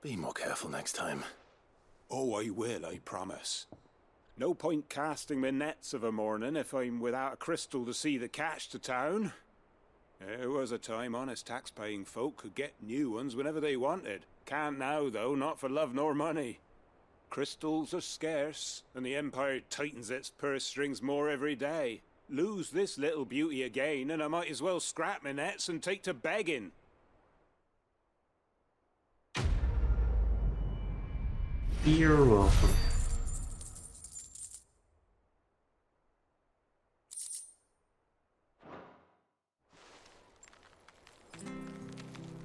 Be more careful next time. Oh, I will, I promise. No point casting my nets of a morning if I'm without a crystal to see the catch to town. There was a time honest tax-paying folk could get new ones whenever they wanted. Can't now, though, not for love nor money. Crystals are scarce, and the Empire tightens its purse strings more every day. Lose this little beauty again, and I might as well scrap my nets and take to begging. You're welcome.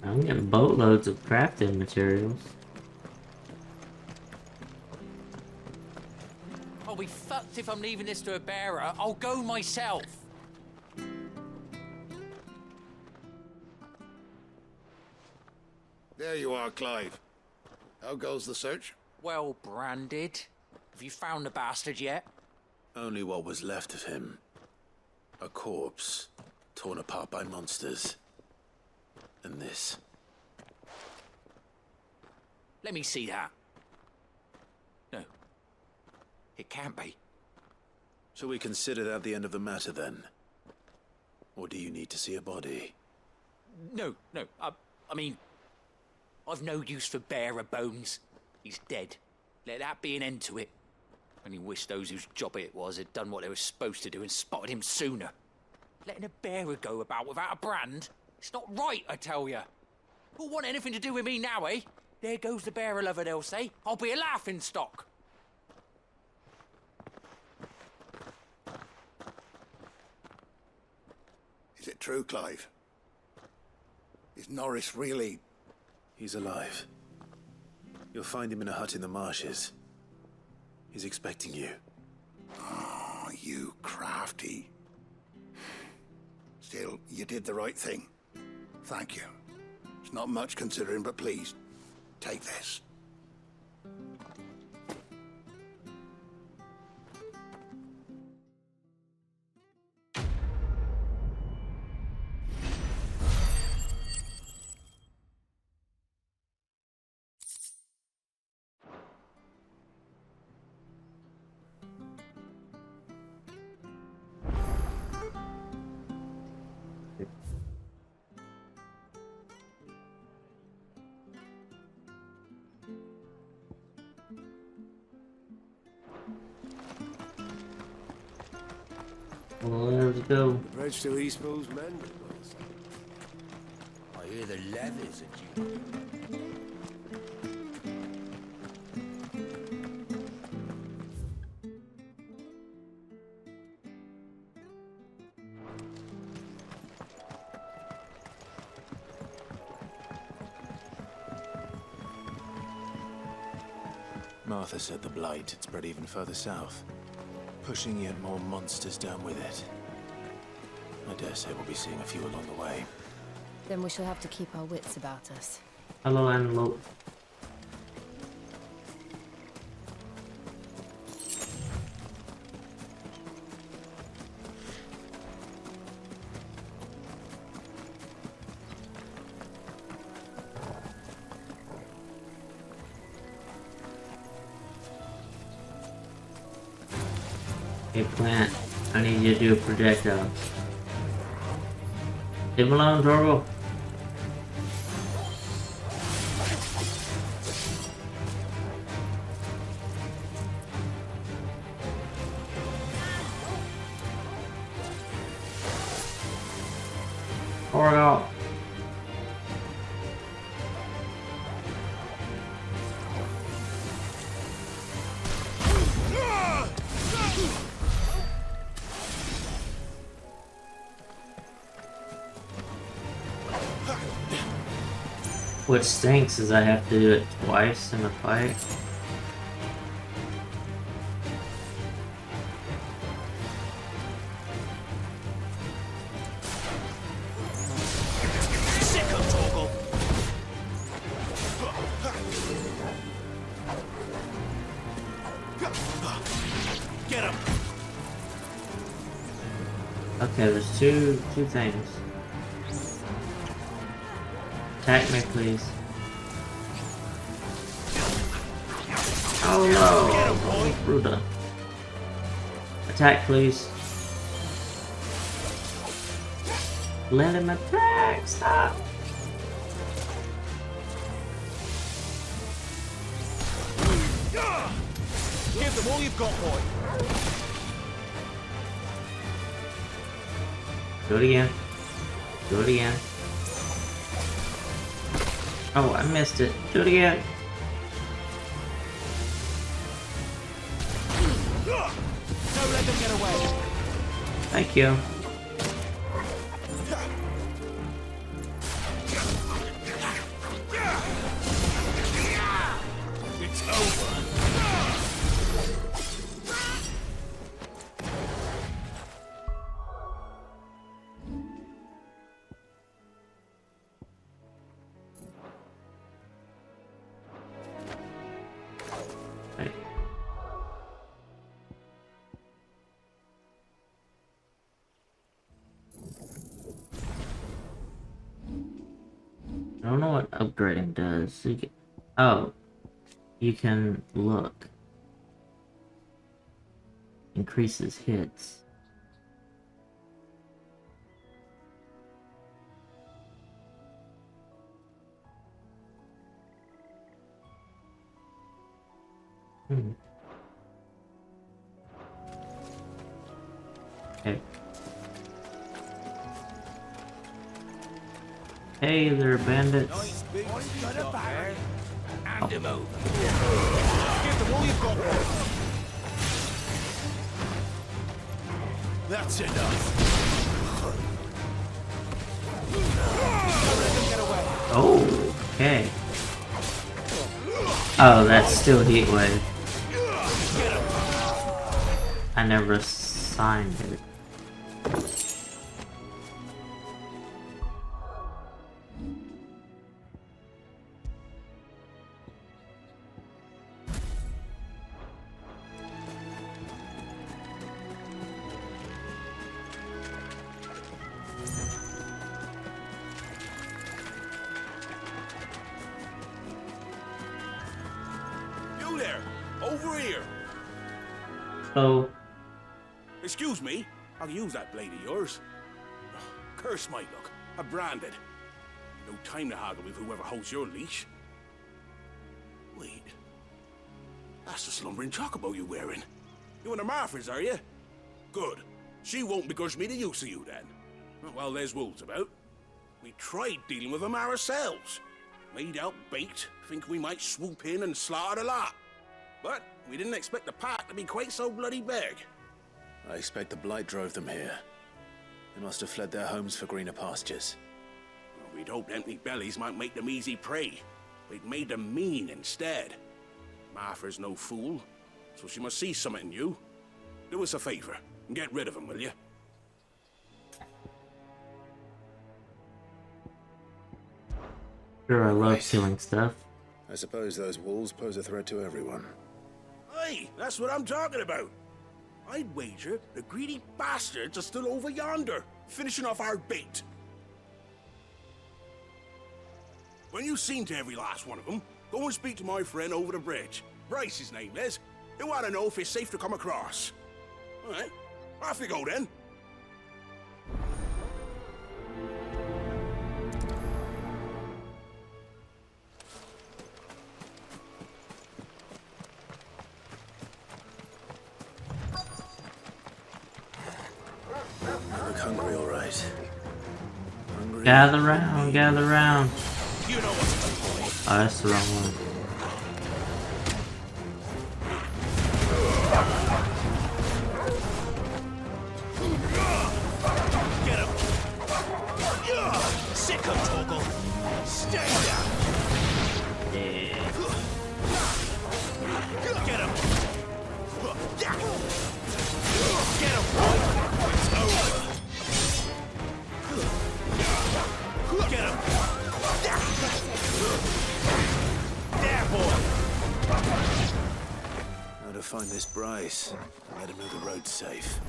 I'm getting boatloads of crafting materials. I'll be fucked if I'm leaving this to a bearer. I'll go myself. There you are, Clive. How goes the search? Well branded. Have you found the bastard yet? Only what was left of him. A corpse, torn apart by monsters. And this. Let me see that. No. It can't be. Shall we consider that the end of the matter, then? Or do you need to see a body? No. I mean, I've no use for bearer bones. He's dead. Let that be an end to it. Only wish those whose job it was had done what they were supposed to do and spotted him sooner. Letting a bearer go about without a brand? It's not right, I tell you. Who'll want anything to do with me now, eh? There goes the bearer lover, they'll say. I'll be a laughing stock. Is it true, Clive? Is Norris really... He's alive. You'll find him in a hut in the marshes. He's expecting you. Oh, you crafty. Still, you did the right thing. Thank you. It's not much considering, but please, take this. Let's go. The bridge to Eastpool's mended. I hear the levies at you. Martha said the blight had spread even further south, pushing yet more monsters down with it. I dare say we'll be seeing a few along the way. Then we shall have to keep our wits about us. Hello, Antelope. Hey, plant. I need you to do a projectile. Leave him alone, Torgo. Torgo. What stinks is I have to do it twice in a fight. Get him. Okay, there's two things. Attack me, please. Oh no! Bruda. Attack, please. Let him attack! Stop! Give them all you've got, boy. Do it again. Do it again. Oh, I missed it. Do it again. Don't let them get away. Thank you. It's over. upgrading does. Oh, you can look. Increases hits. Okay. Hey there, bandits. Nice big got a bear. Hand him over. Give them all you've got. That's enough. Oh, okay. Oh, that's still heat wave. I never assigned it. You there, over here. Oh. Excuse me, I can use that blade of yours. Curse my luck, I'm branded. No time to haggle with whoever holds your leash. Wait, that's the slumbering chocobo you're wearing. You and the Marfors, are you? Good. She won't begrudge me the use of you then. Well, there's wolves about. We tried dealing with them ourselves. Made out baked, think we might swoop in and slaughter the lot. But we didn't expect the pack to be quite so bloody big. I expect the blight drove them here. They must have fled their homes for greener pastures. Well, we'd hoped empty bellies might make them easy prey. We'd made them mean instead. Martha's no fool, so she must see something in you. Do us a favor and get rid of them, will you? Sure, I love killing stuff. I suppose those wolves pose a threat to everyone. Hey, that's what I'm talking about. I'd wager the greedy bastards are still over yonder, finishing off our bait. When you've seen to every last one of them, go and speak to my friend over the bridge. Bryce, his name is. He want to know if it's safe to come across. All right, off you go then. You look hungry, all right. Hungry? Gather round, gather round. You know what's the point. Oh, that's the wrong one. Get him! Sick of Toggle! Stay down! Yeah. Get him! Get him! It's over! Get him! There, boy! How to find this Bryce and let him know the road's safe.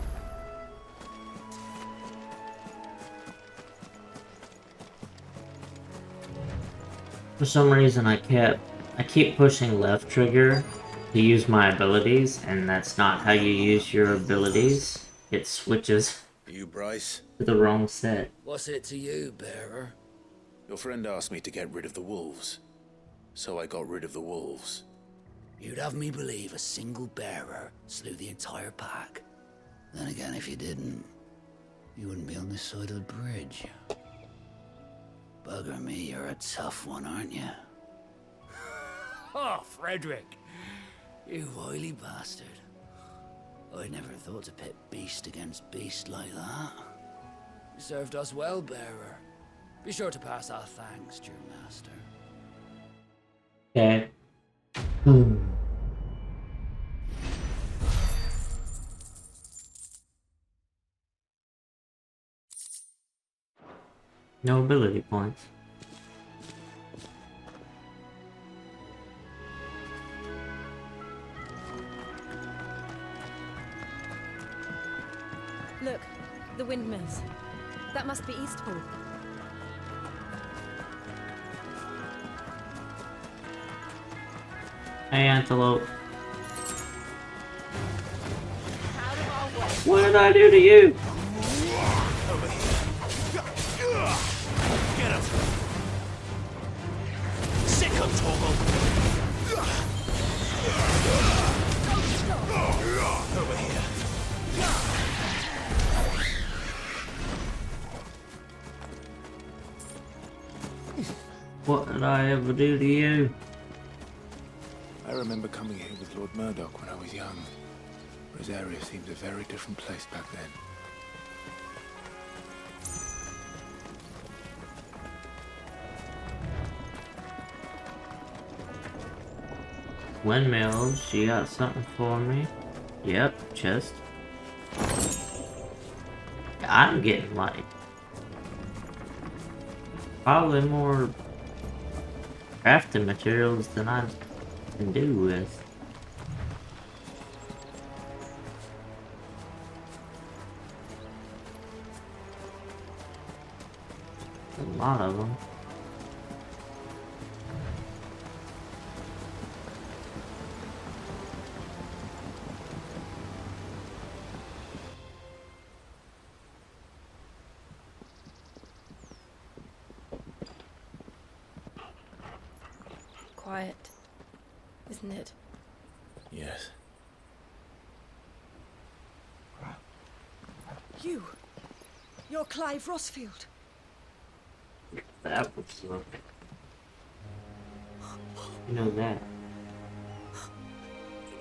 For some reason, I keep pushing left trigger to use my abilities, and that's not how you use your abilities. It switches You, Bryce? to the wrong set. What's it to you, bearer? Your friend asked me to get rid of the wolves, so I got rid of the wolves. You'd have me believe a single bearer slew the entire pack. Then again, if you didn't, you wouldn't be on this side of the bridge. Bugger me, you're a tough one, aren't you? Oh, Frederick! You wily bastard. I never thought to pit beast against beast like that. You served us well, bearer. Be sure to pass our thanks to your master. Okay. No ability points. Look, the windmills. That must be Eastpool. Hey, Antelope. What did I do to you? Get him! Sick him, Torgal! Over here. What did I ever do to you? I remember coming here with Lord Murdoch when I was young. Rosaria seemed a very different place back then. Windmills, she got something for me. Yep, chest. I'm getting like probably more crafting materials than I can do with. A lot of them. Quiet, isn't it? Yes. You're Clive Rossfield. That was rough. You know that.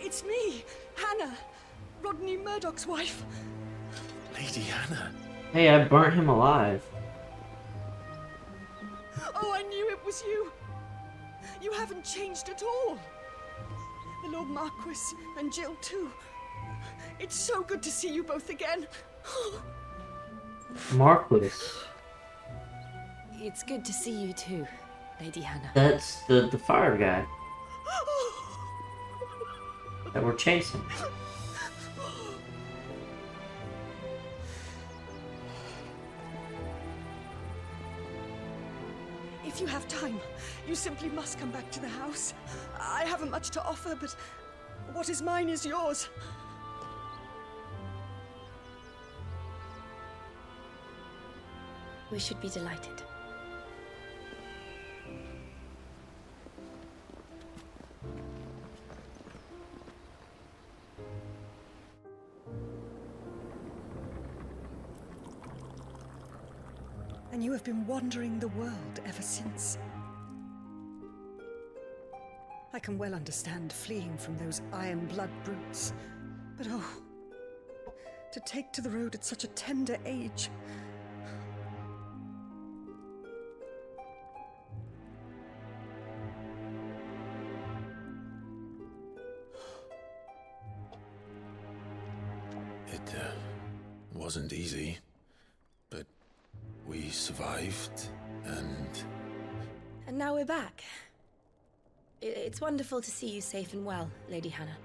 It's me, Hannah, Rodney Murdoch's wife. Lady Hannah. Hey, I burnt him alive. Oh, I knew it was you. You haven't changed at all. The Lord Marquis and Jill too. It's so good to see you both again. Marquis. It's good to see you too, Lady Hannah. That's the fire guy that we're chasing. If you have time, you simply must come back to the house. I haven't much to offer, but what is mine is yours. We should be delighted. And you have been wandering the world ever since. I can well understand fleeing from those iron blood brutes, but oh, to take to the road at such a tender age. It wasn't easy, but we survived, and now we're back. It's wonderful to see you safe and well, Lady Hannah.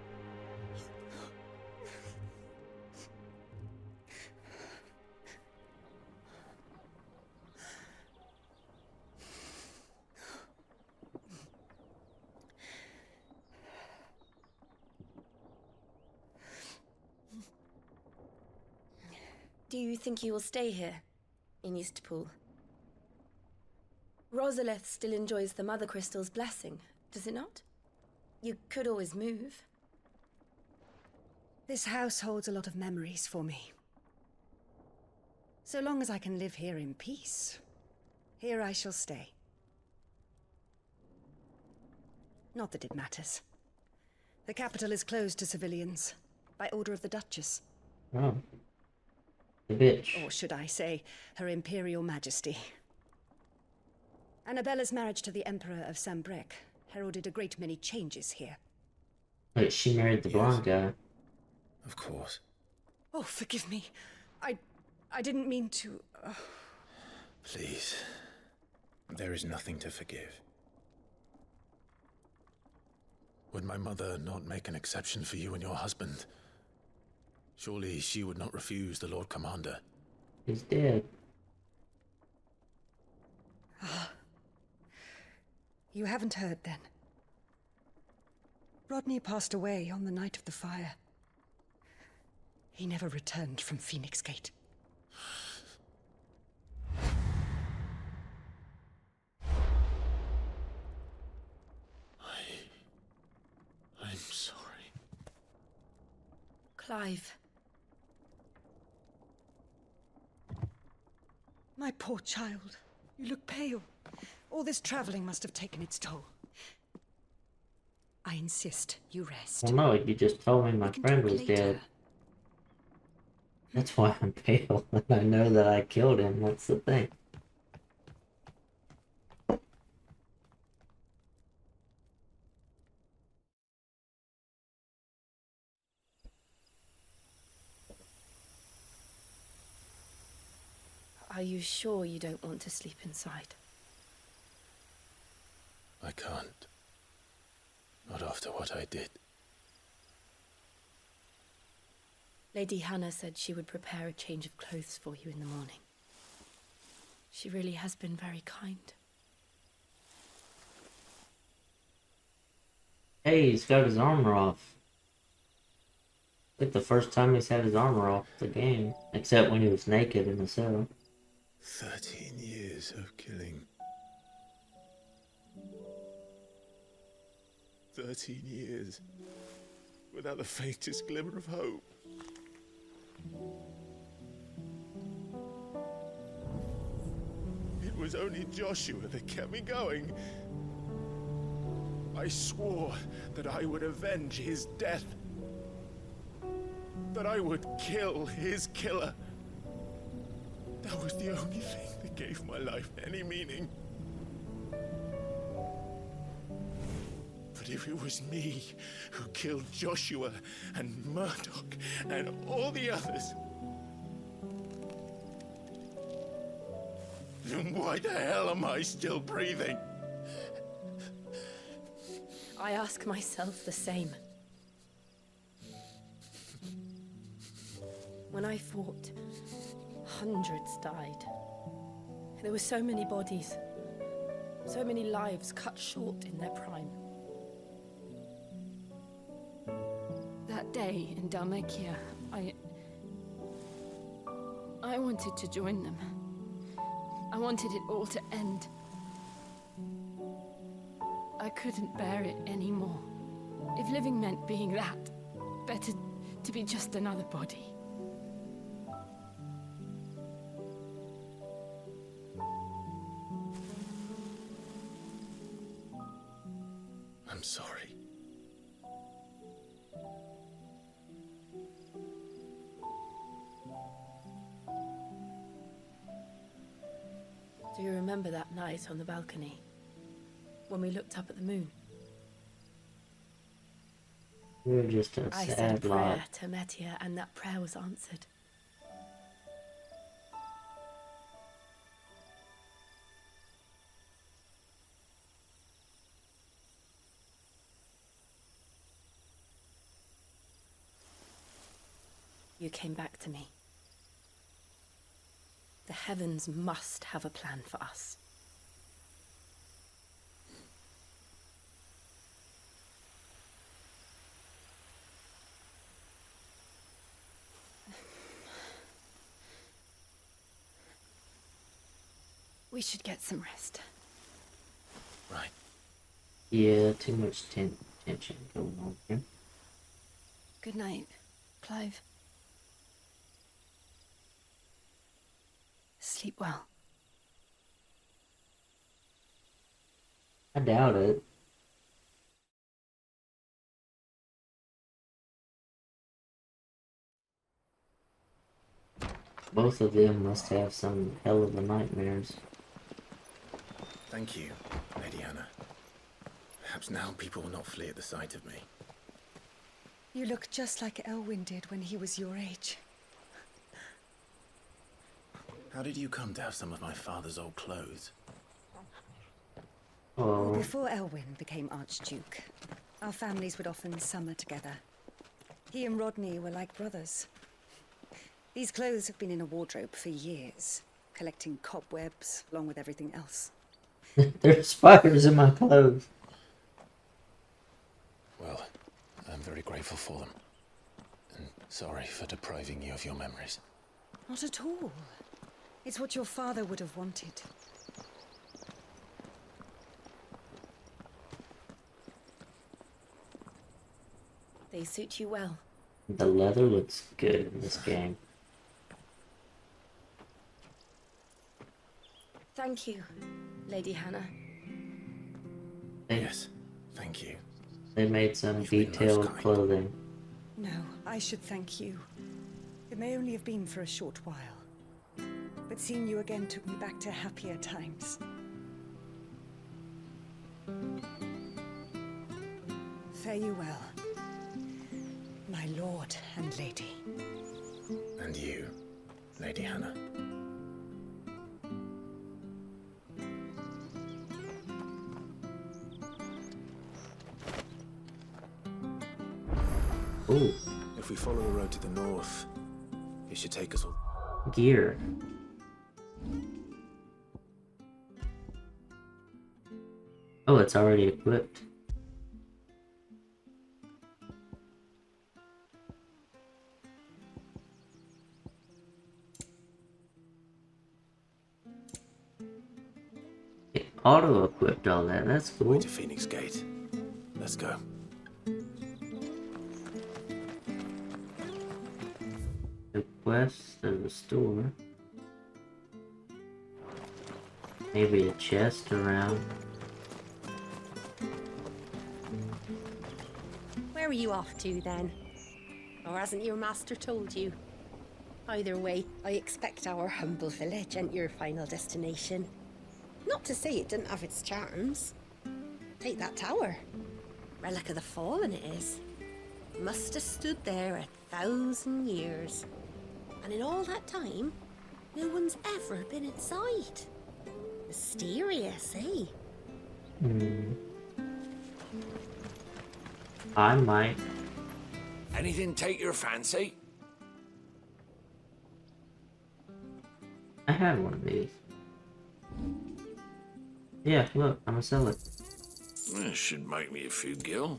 Do you think you will stay here, in Eastpool? Rosalith still enjoys the Mother Crystal's blessing, does it not? You could always move. This house holds a lot of memories for me. So long as I can live here in peace, here I shall stay. Not that it matters. The capital is closed to civilians, by order of the Duchess. Oh. The bitch. Or should I say, Her Imperial Majesty. Annabella's marriage to the Emperor of Sambrec heralded a great many changes here. Wait, she married the blonde guy. of course. Oh, forgive me. I didn't mean to... Please. There is nothing to forgive. Would my mother not make an exception for you and your husband? Surely she would not refuse the Lord Commander. He's dead. You haven't heard, then? Rodney passed away on the night of the fire. He never returned from Phoenix Gate. I'm sorry. Clive. My poor child. You look pale. All this traveling must have taken its toll. I insist you rest. Well, no, you just told me my friend was later. dead. That's why I'm pale. I know that I killed him. That's the thing. Are you sure you don't want to sleep inside? I can't. Not after what I did. Lady Hannah said she would prepare a change of clothes for you in the morning. She really has been very kind. Hey, he's got his armor off. Like the first time he's had his armor off the game. Except when he was naked in the cell. 13 years of killing. 13 years. Without the faintest glimmer of hope. It was only Joshua that kept me going. I swore that I would avenge his death. That I would kill his killer. That was the only thing that gave my life any meaning. But if it was me who killed Joshua and Murdoch and all the others, then why the hell am I still breathing? I ask myself the same. When I fought, hundreds died. There were so many bodies, so many lives cut short in their prime. That day in Dalmekia, I wanted to join them. I wanted it all to end. I couldn't bear it anymore. If living meant being that, better to be just another body. I'm sorry. Do you remember that night on the balcony? When we looked up at the moon? We were just a I said a sad prayer lot. to Metia, and that prayer was answered. You came back to me. The heavens must have a plan for us. We should get some rest. Right. Yeah, too much tension going on here. Good night, Clive. Sleep well. I doubt it. Both of them must have some hell of a nightmares. Thank you, Lady Hannah. Perhaps now people will not flee at the sight of me. You look just like Elwyn did when he was your age. How did you come to have some of my father's old clothes? Well, before Elwyn became Archduke, our families would often summer together. He and Rodney were like brothers. These clothes have been in a wardrobe for years, collecting cobwebs along with everything else. There's spiders in my clothes. Well, very grateful for them. And sorry for depriving you of your memories. Not at all. It's what your father would have wanted. They suit you well. The leather looks good in this game. Thank you, Lady Hannah. Yes, thank you. They made some detailed clothing. No, I should thank you. It may only have been for a short while, but seeing you again took me back to happier times. Fare you well, my lord and lady. And you, Lady Hannah. Ooh. If we follow the road to the north, it should take us all. Gear. Oh, it's already equipped. It auto-equipped all that, that's cool. Way to Phoenix Gate. Let's go. West of the store. Maybe a chest around. Where are you off to then? Or hasn't your master told you? Either way, I expect our humble village ain't your final destination. Not to say it didn't have its charms. Take that tower. Relic of the Fallen it is. Must have stood there 1,000 years. And in all that time, no one's ever been inside. Mysterious, eh? I might. Anything take your fancy? I had one of these. Yeah, look, I'm gonna sell it. This should make me a few gil.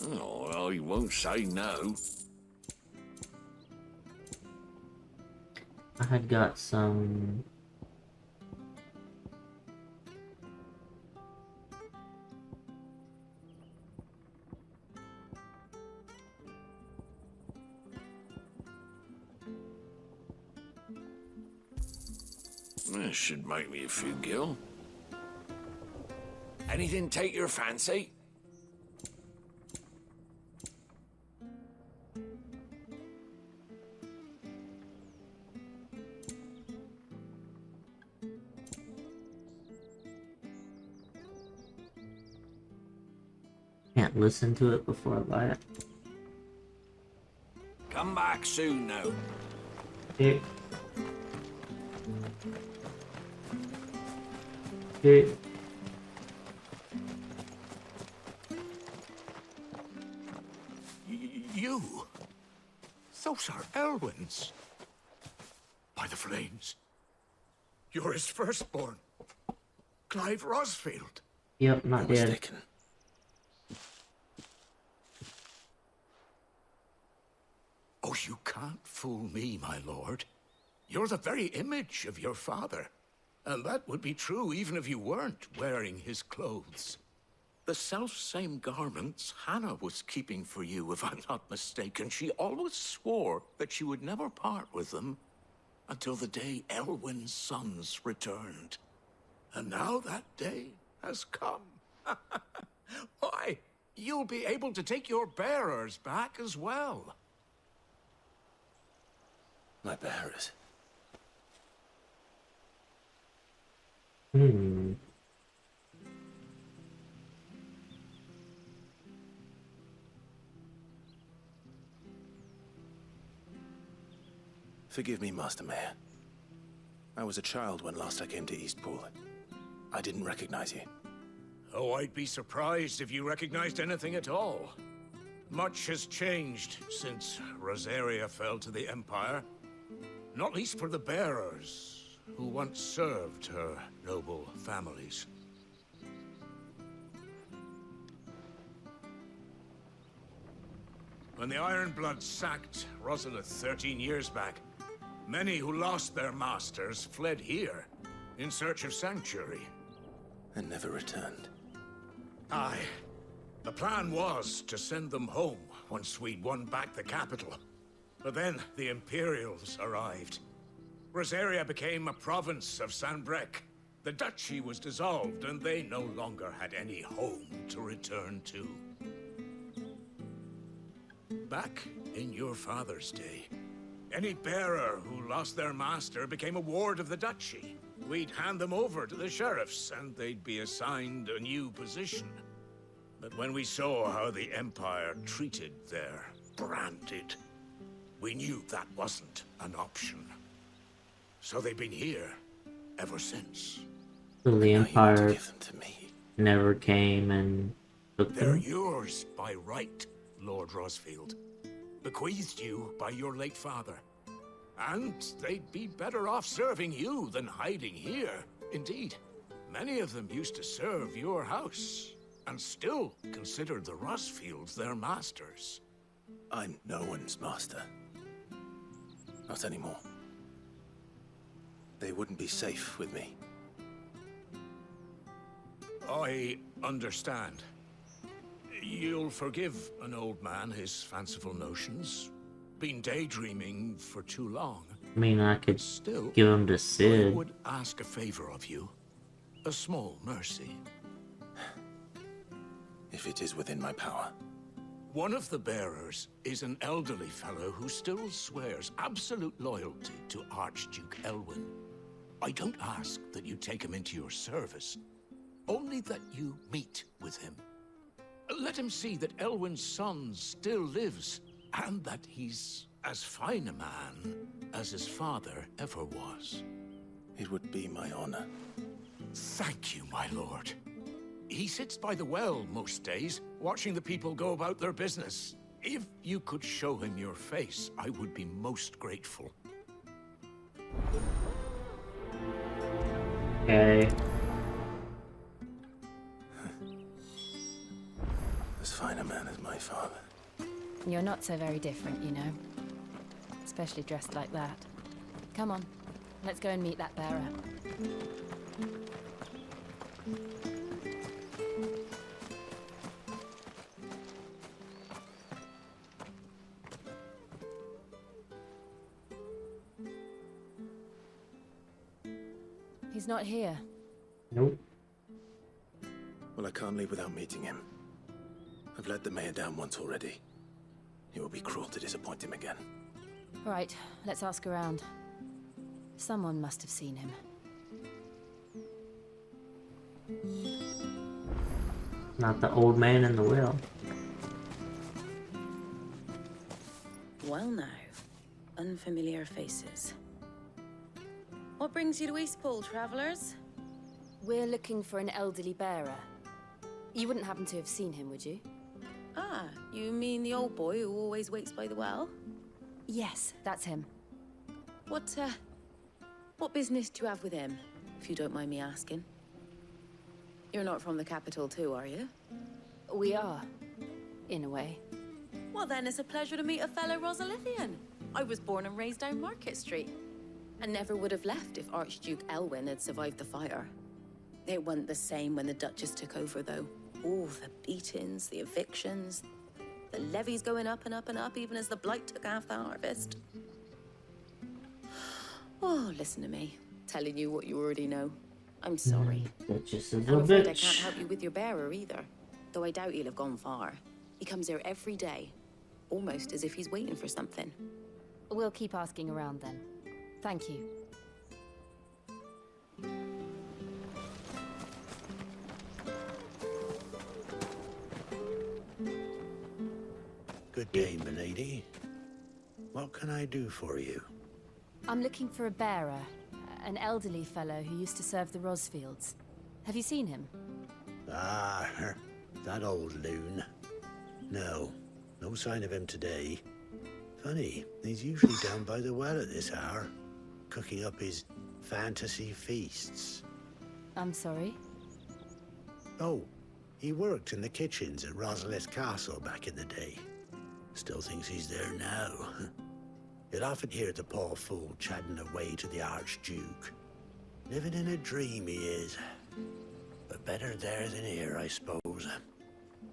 Oh, I won't say no. I had got some... This should make me a few gil. Anything take your fancy? Can't listen to it before I buy it. Come back soon now. Okay. Okay. You? Those are Elwyn's. By the flames. You're his firstborn. Clive Rosfield. Yep, not dead. Mistaken. Oh, you can't fool me, my lord. You're the very image of your father. And that would be true even if you weren't wearing his clothes. The self-same garments Hannah was keeping for you, if I'm not mistaken. She always swore that she would never part with them until the day Elwyn's sons returned. And now that day has come. Why, you'll be able to take your bearers back as well. My bearers. Forgive me, Master Mayor. I was a child when last I came to Eastpool. I didn't recognize you. Oh, I'd be surprised if you recognized anything at all. Much has changed since Rosaria fell to the Empire. Not least for the bearers, who once served her noble families. When the Ironbloods sacked Rosalith 13 years back, many who lost their masters fled here in search of sanctuary. And never returned. Aye. The plan was to send them home once we'd won back the capital. But then the Imperials arrived. Rosaria became a province of Sanbreque. The duchy was dissolved, and they no longer had any home to return to. Back in your father's day, any bearer who lost their master became a ward of the duchy. We'd hand them over to the sheriffs, and they'd be assigned a new position. But when we saw how the Empire treated their branded, we knew that wasn't an option. So they've been here ever since. So the Empire Give them to me. never came and took They're them? yours by right, Lord Rosfield. Bequeathed you by your late father. And they'd be better off serving you than hiding here. Indeed, many of them used to serve your house, and still considered the Rosfields their masters. I'm no one's master. Not anymore. They wouldn't be safe with me. I understand. You'll forgive an old man his fanciful notions. Been daydreaming for too long. I mean, I could Still, give them to I Sid. would ask a favor of you. A small mercy. If it is within my power. One of the bearers is an elderly fellow who still swears absolute loyalty to Archduke Elwyn. I don't ask that you take him into your service, only that you meet with him. Let him see that Elwyn's son still lives, and that he's as fine a man as his father ever was. It would be my honor. Thank you, my lord. He sits by the well most days, watching the people go about their business. If you could show him your face, I would be most grateful. Okay. As fine a man as my father. You're not so very different, you know. Especially dressed like that. Come on, let's go and meet that bearer. He's not here. Nope. Well, I can't leave without meeting him. I've let the mayor down once already. It would be cruel to disappoint him again. All right, let's ask around. Someone must have seen him. Not the old man in the well. Well now, unfamiliar faces. What brings you to Eastpool, travelers? We're looking for an elderly bearer. You wouldn't happen to have seen him, would you? Ah, you mean the old boy who always waits by the well? Yes, that's him. What business do you have with him, if you don't mind me asking? You're not from the capital too, are you? We are, in a way. Well then, it's a pleasure to meet a fellow Rosalithian. I was born and raised down Market Street, and never would have left if Archduke Elwyn had survived the fire. It wasn't the same when the Duchess took over, though. All the beatings, the evictions, the levies going up and up and up, even as the blight took half the harvest. Oh, listen to me, telling you what you already know. I'm sorry. Duchess is I'm a afraid I bitch. can't help you with your bearer either, though I doubt he'll have gone far. He comes here every day, almost as if he's waiting for something. We'll keep asking around then. Thank you. Good day, milady. What can I do for you? I'm looking for a bearer, an elderly fellow who used to serve the Rosfields. Have you seen him? Ah, that old loon. No sign of him today. Funny, he's usually down by the well at this hour, cooking up his fantasy feasts. I'm sorry? Oh, he worked in the kitchens at Rosalith Castle back in the day. Still thinks he's there now. You'd often hear the poor fool chatting away to the Archduke. Living in a dream he is. But better there than here, I suppose.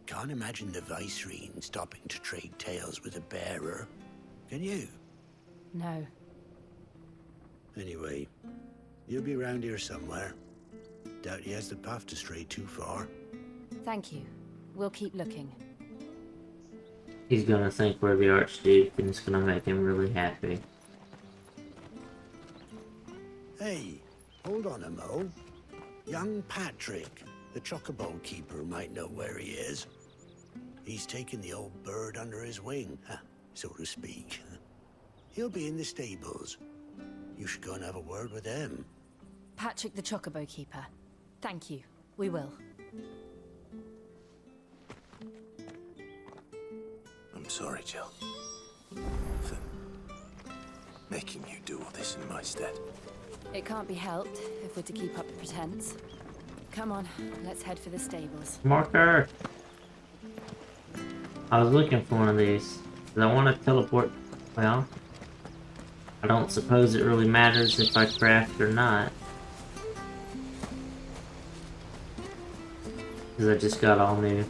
Can't imagine the Viceroy stopping to trade tales with a bearer. Can you? No. Anyway, you'll be around here somewhere. Doubt he has the path to stray too far. Thank you. We'll keep looking. He's gonna think we're the Archduke, and it's gonna make him really happy. Hey, hold on a mo. Young Patrick, the chocobo keeper, might know where he is. He's taken the old bird under his wing, so to speak. He'll be in the stables. You should go and have a word with him. Patrick the Chocobo Keeper. Thank you. We will. I'm sorry, Jill. For making you do all this in my stead. It can't be helped if we're to keep up the pretense. Come on, let's head for the stables. Marker! I was looking for one of these. Because I want to teleport. Well, I don't suppose it really matters if I craft or not. Because I just got all new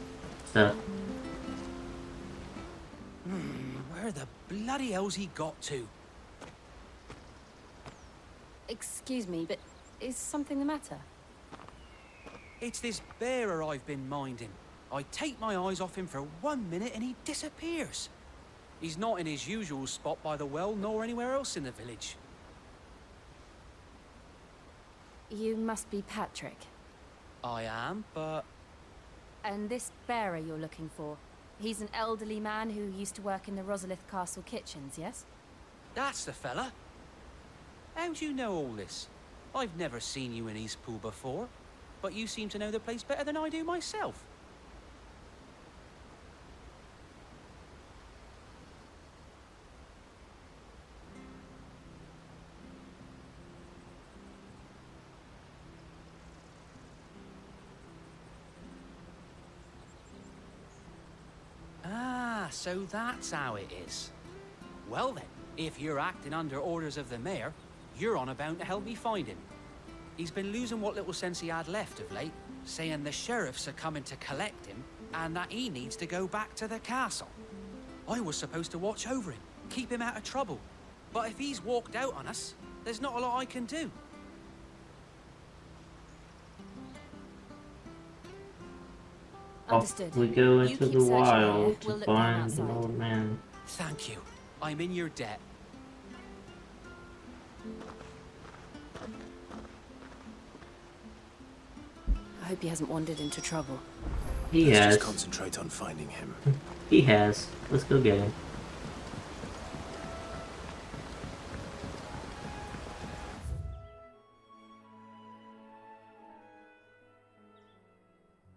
stuff. Where the bloody hell's he got to? Excuse me, but is something the matter? It's this bearer I've been minding. I take my eyes off him for 1 minute and he disappears. He's not in his usual spot by the well, nor anywhere else in the village. You must be Patrick. I am, but... And this bearer you're looking for, he's an elderly man who used to work in the Rosalith Castle kitchens, yes? That's the fella. How do you know all this? I've never seen you in Eastpool before, but you seem to know the place better than I do myself. Ah, so that's how it is. Well then, if you're acting under orders of the mayor, you're on about to help me find him. He's been losing what little sense he had left of late, saying the sheriffs are coming to collect him, and that he needs to go back to the castle. I was supposed to watch over him, keep him out of trouble. But if he's walked out on us, there's not a lot I can do. Understood. We go You into keep the searching wild here. to We'll look down find outside. an old man. Thank you. I'm in your debt. I hope he hasn't wandered into trouble. He Let's has. just concentrate on finding him. He has. Let's go get him.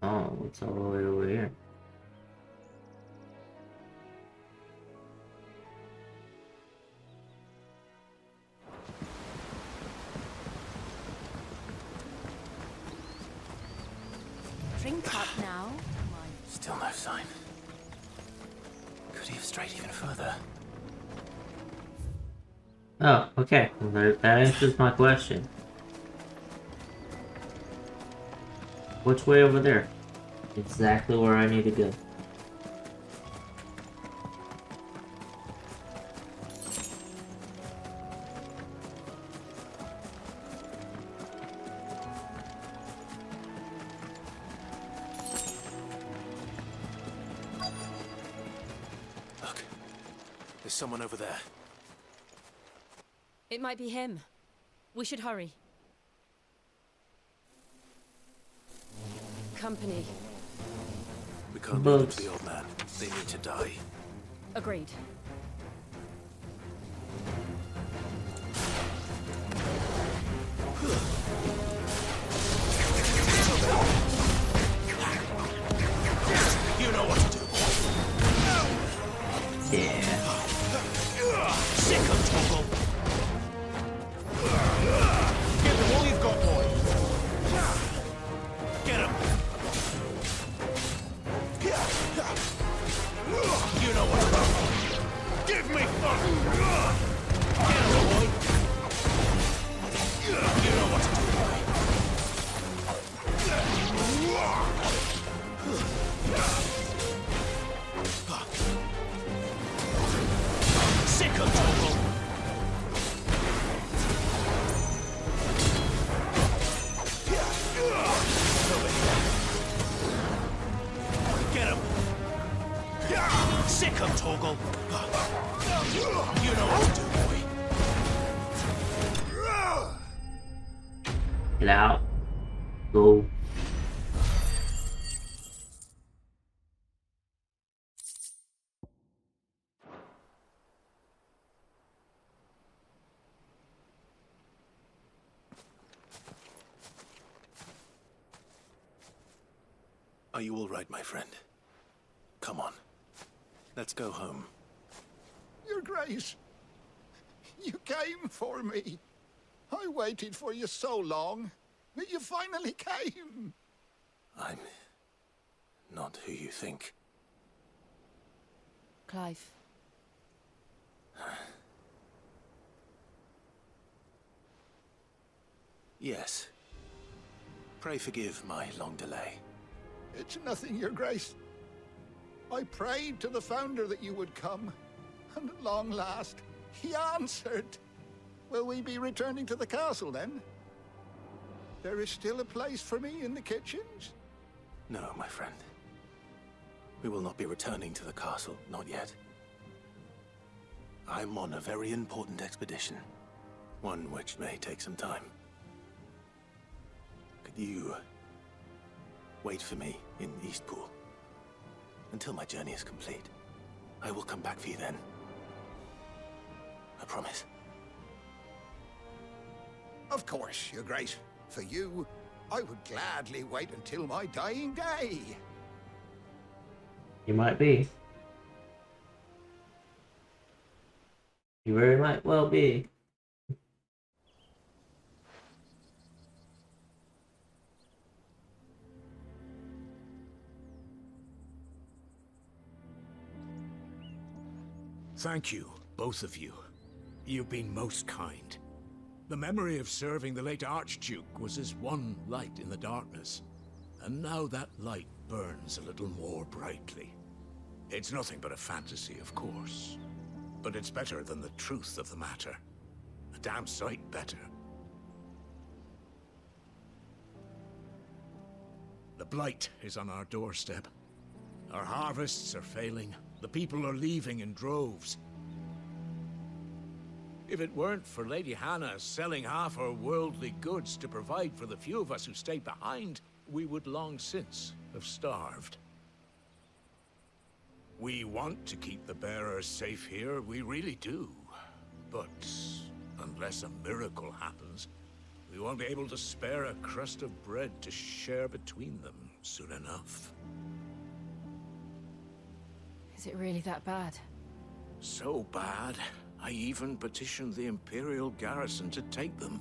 Oh, it's all the way over here. Drink up now. Still no sign. Could he have strayed even further? Oh, okay. Well, that answers my question. Which way over there? Exactly where I need to go. Look, there's someone over there. It might be him. We should hurry. Company. We can't leave them to the old man. They need to die. Agreed. You know what to do. Yeah. Sick of trouble. Give them all you've got, boy. Get him. You know what to do. Sick of Toggle! Get him! Sick of Toggle! You know what to do, boy. Get out. Go. Are you all right, my friend? Come on. Let's go home. Your Grace, you came for me. I waited for you so long, but you finally came. I'm not who you think. Clive. Yes. Pray forgive my long delay. It's nothing, Your Grace. I prayed to the Founder that you would come, and at long last, he answered. Will we be returning to the castle, then? There is still a place for me in the kitchens? No, my friend. We will not be returning to the castle, not yet. I'm on a very important expedition, one which may take some time. Could you wait for me in Eastpool until my journey is complete? I will come back for you then. I promise. Of course, Your Grace. For you, I would gladly wait until my dying day. You might be. You very might well be. Thank you, both of you. You've been most kind. The memory of serving the late Archduke was as one light in the darkness, and now that light burns a little more brightly. It's nothing but a fantasy, of course, but it's better than the truth of the matter. A damn sight better. The blight is on our doorstep. Our harvests are failing. The people are leaving in droves. If it weren't for Lady Hannah selling half her worldly goods to provide for the few of us who stayed behind, we would long since have starved. We want to keep the bearers safe here, we really do. But unless a miracle happens, we won't be able to spare a crust of bread to share between them soon enough. Is it really that bad? So bad, I even petitioned the Imperial garrison to take them.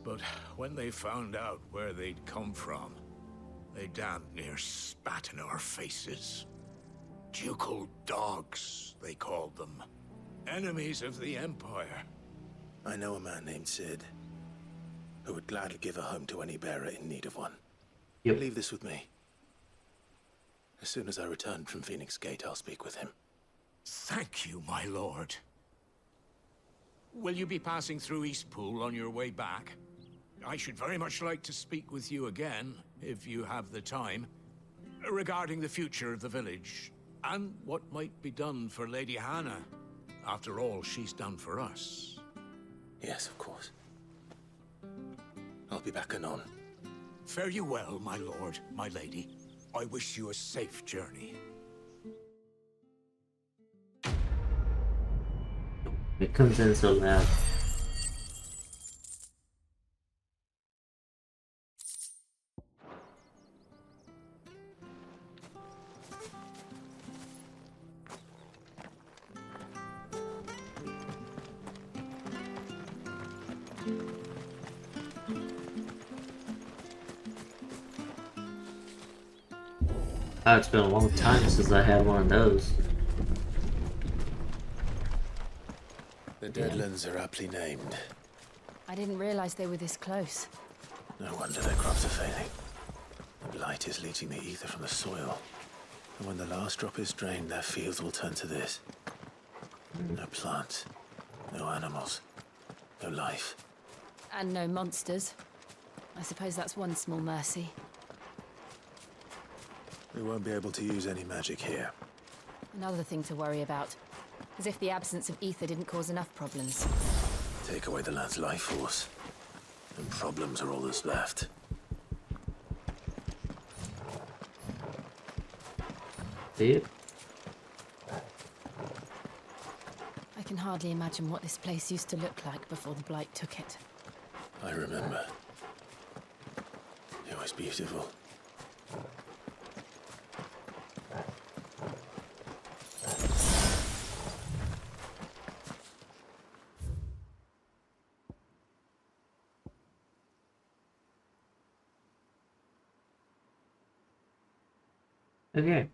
But when they found out where they'd come from, they damn near spat in our faces. Ducal dogs, they called them. Enemies of the Empire. I know a man named Sid, who would gladly give a home to any bearer in need of one. Yep. Leave this with me. As soon as I return from Phoenix Gate, I'll speak with him. Thank you, my lord. Will you be passing through Eastpool on your way back? I should very much like to speak with you again, if you have the time, regarding the future of the village, and what might be done for Lady Hannah. After all she's done for us. Yes, of course. I'll be back anon. Fare you well, my lord, my lady. I wish you a safe journey. It comes in so loud. Oh, it's been a long time since I had one of those. The Deadlands are aptly named. I didn't realize they were this close. No wonder their crops are failing. The blight is leaching the ether from the soil. And when the last drop is drained, their fields will turn to this. No plants, no animals, no life. And no monsters. I suppose that's one small mercy. We won't be able to use any magic here. Another thing to worry about. As if the absence of ether didn't cause enough problems. Take away the land's life force, and problems are all that's left. See it? I can hardly imagine what this place used to look like before the Blight took it. I remember. It was beautiful. Okay.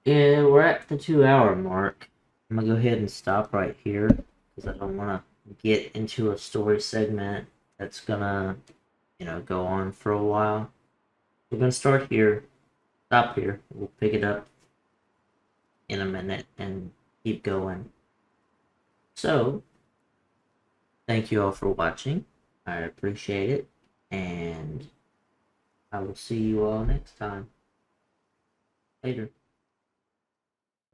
Yeah, we're at the 2-hour mark. I'm gonna go ahead and stop right here because I don't want to get into a story segment that's gonna, go on for a while. We're gonna start here, stop here. We'll pick it up in a minute and keep going. So, thank you all for watching. I appreciate it, and I will see you all next time. Later.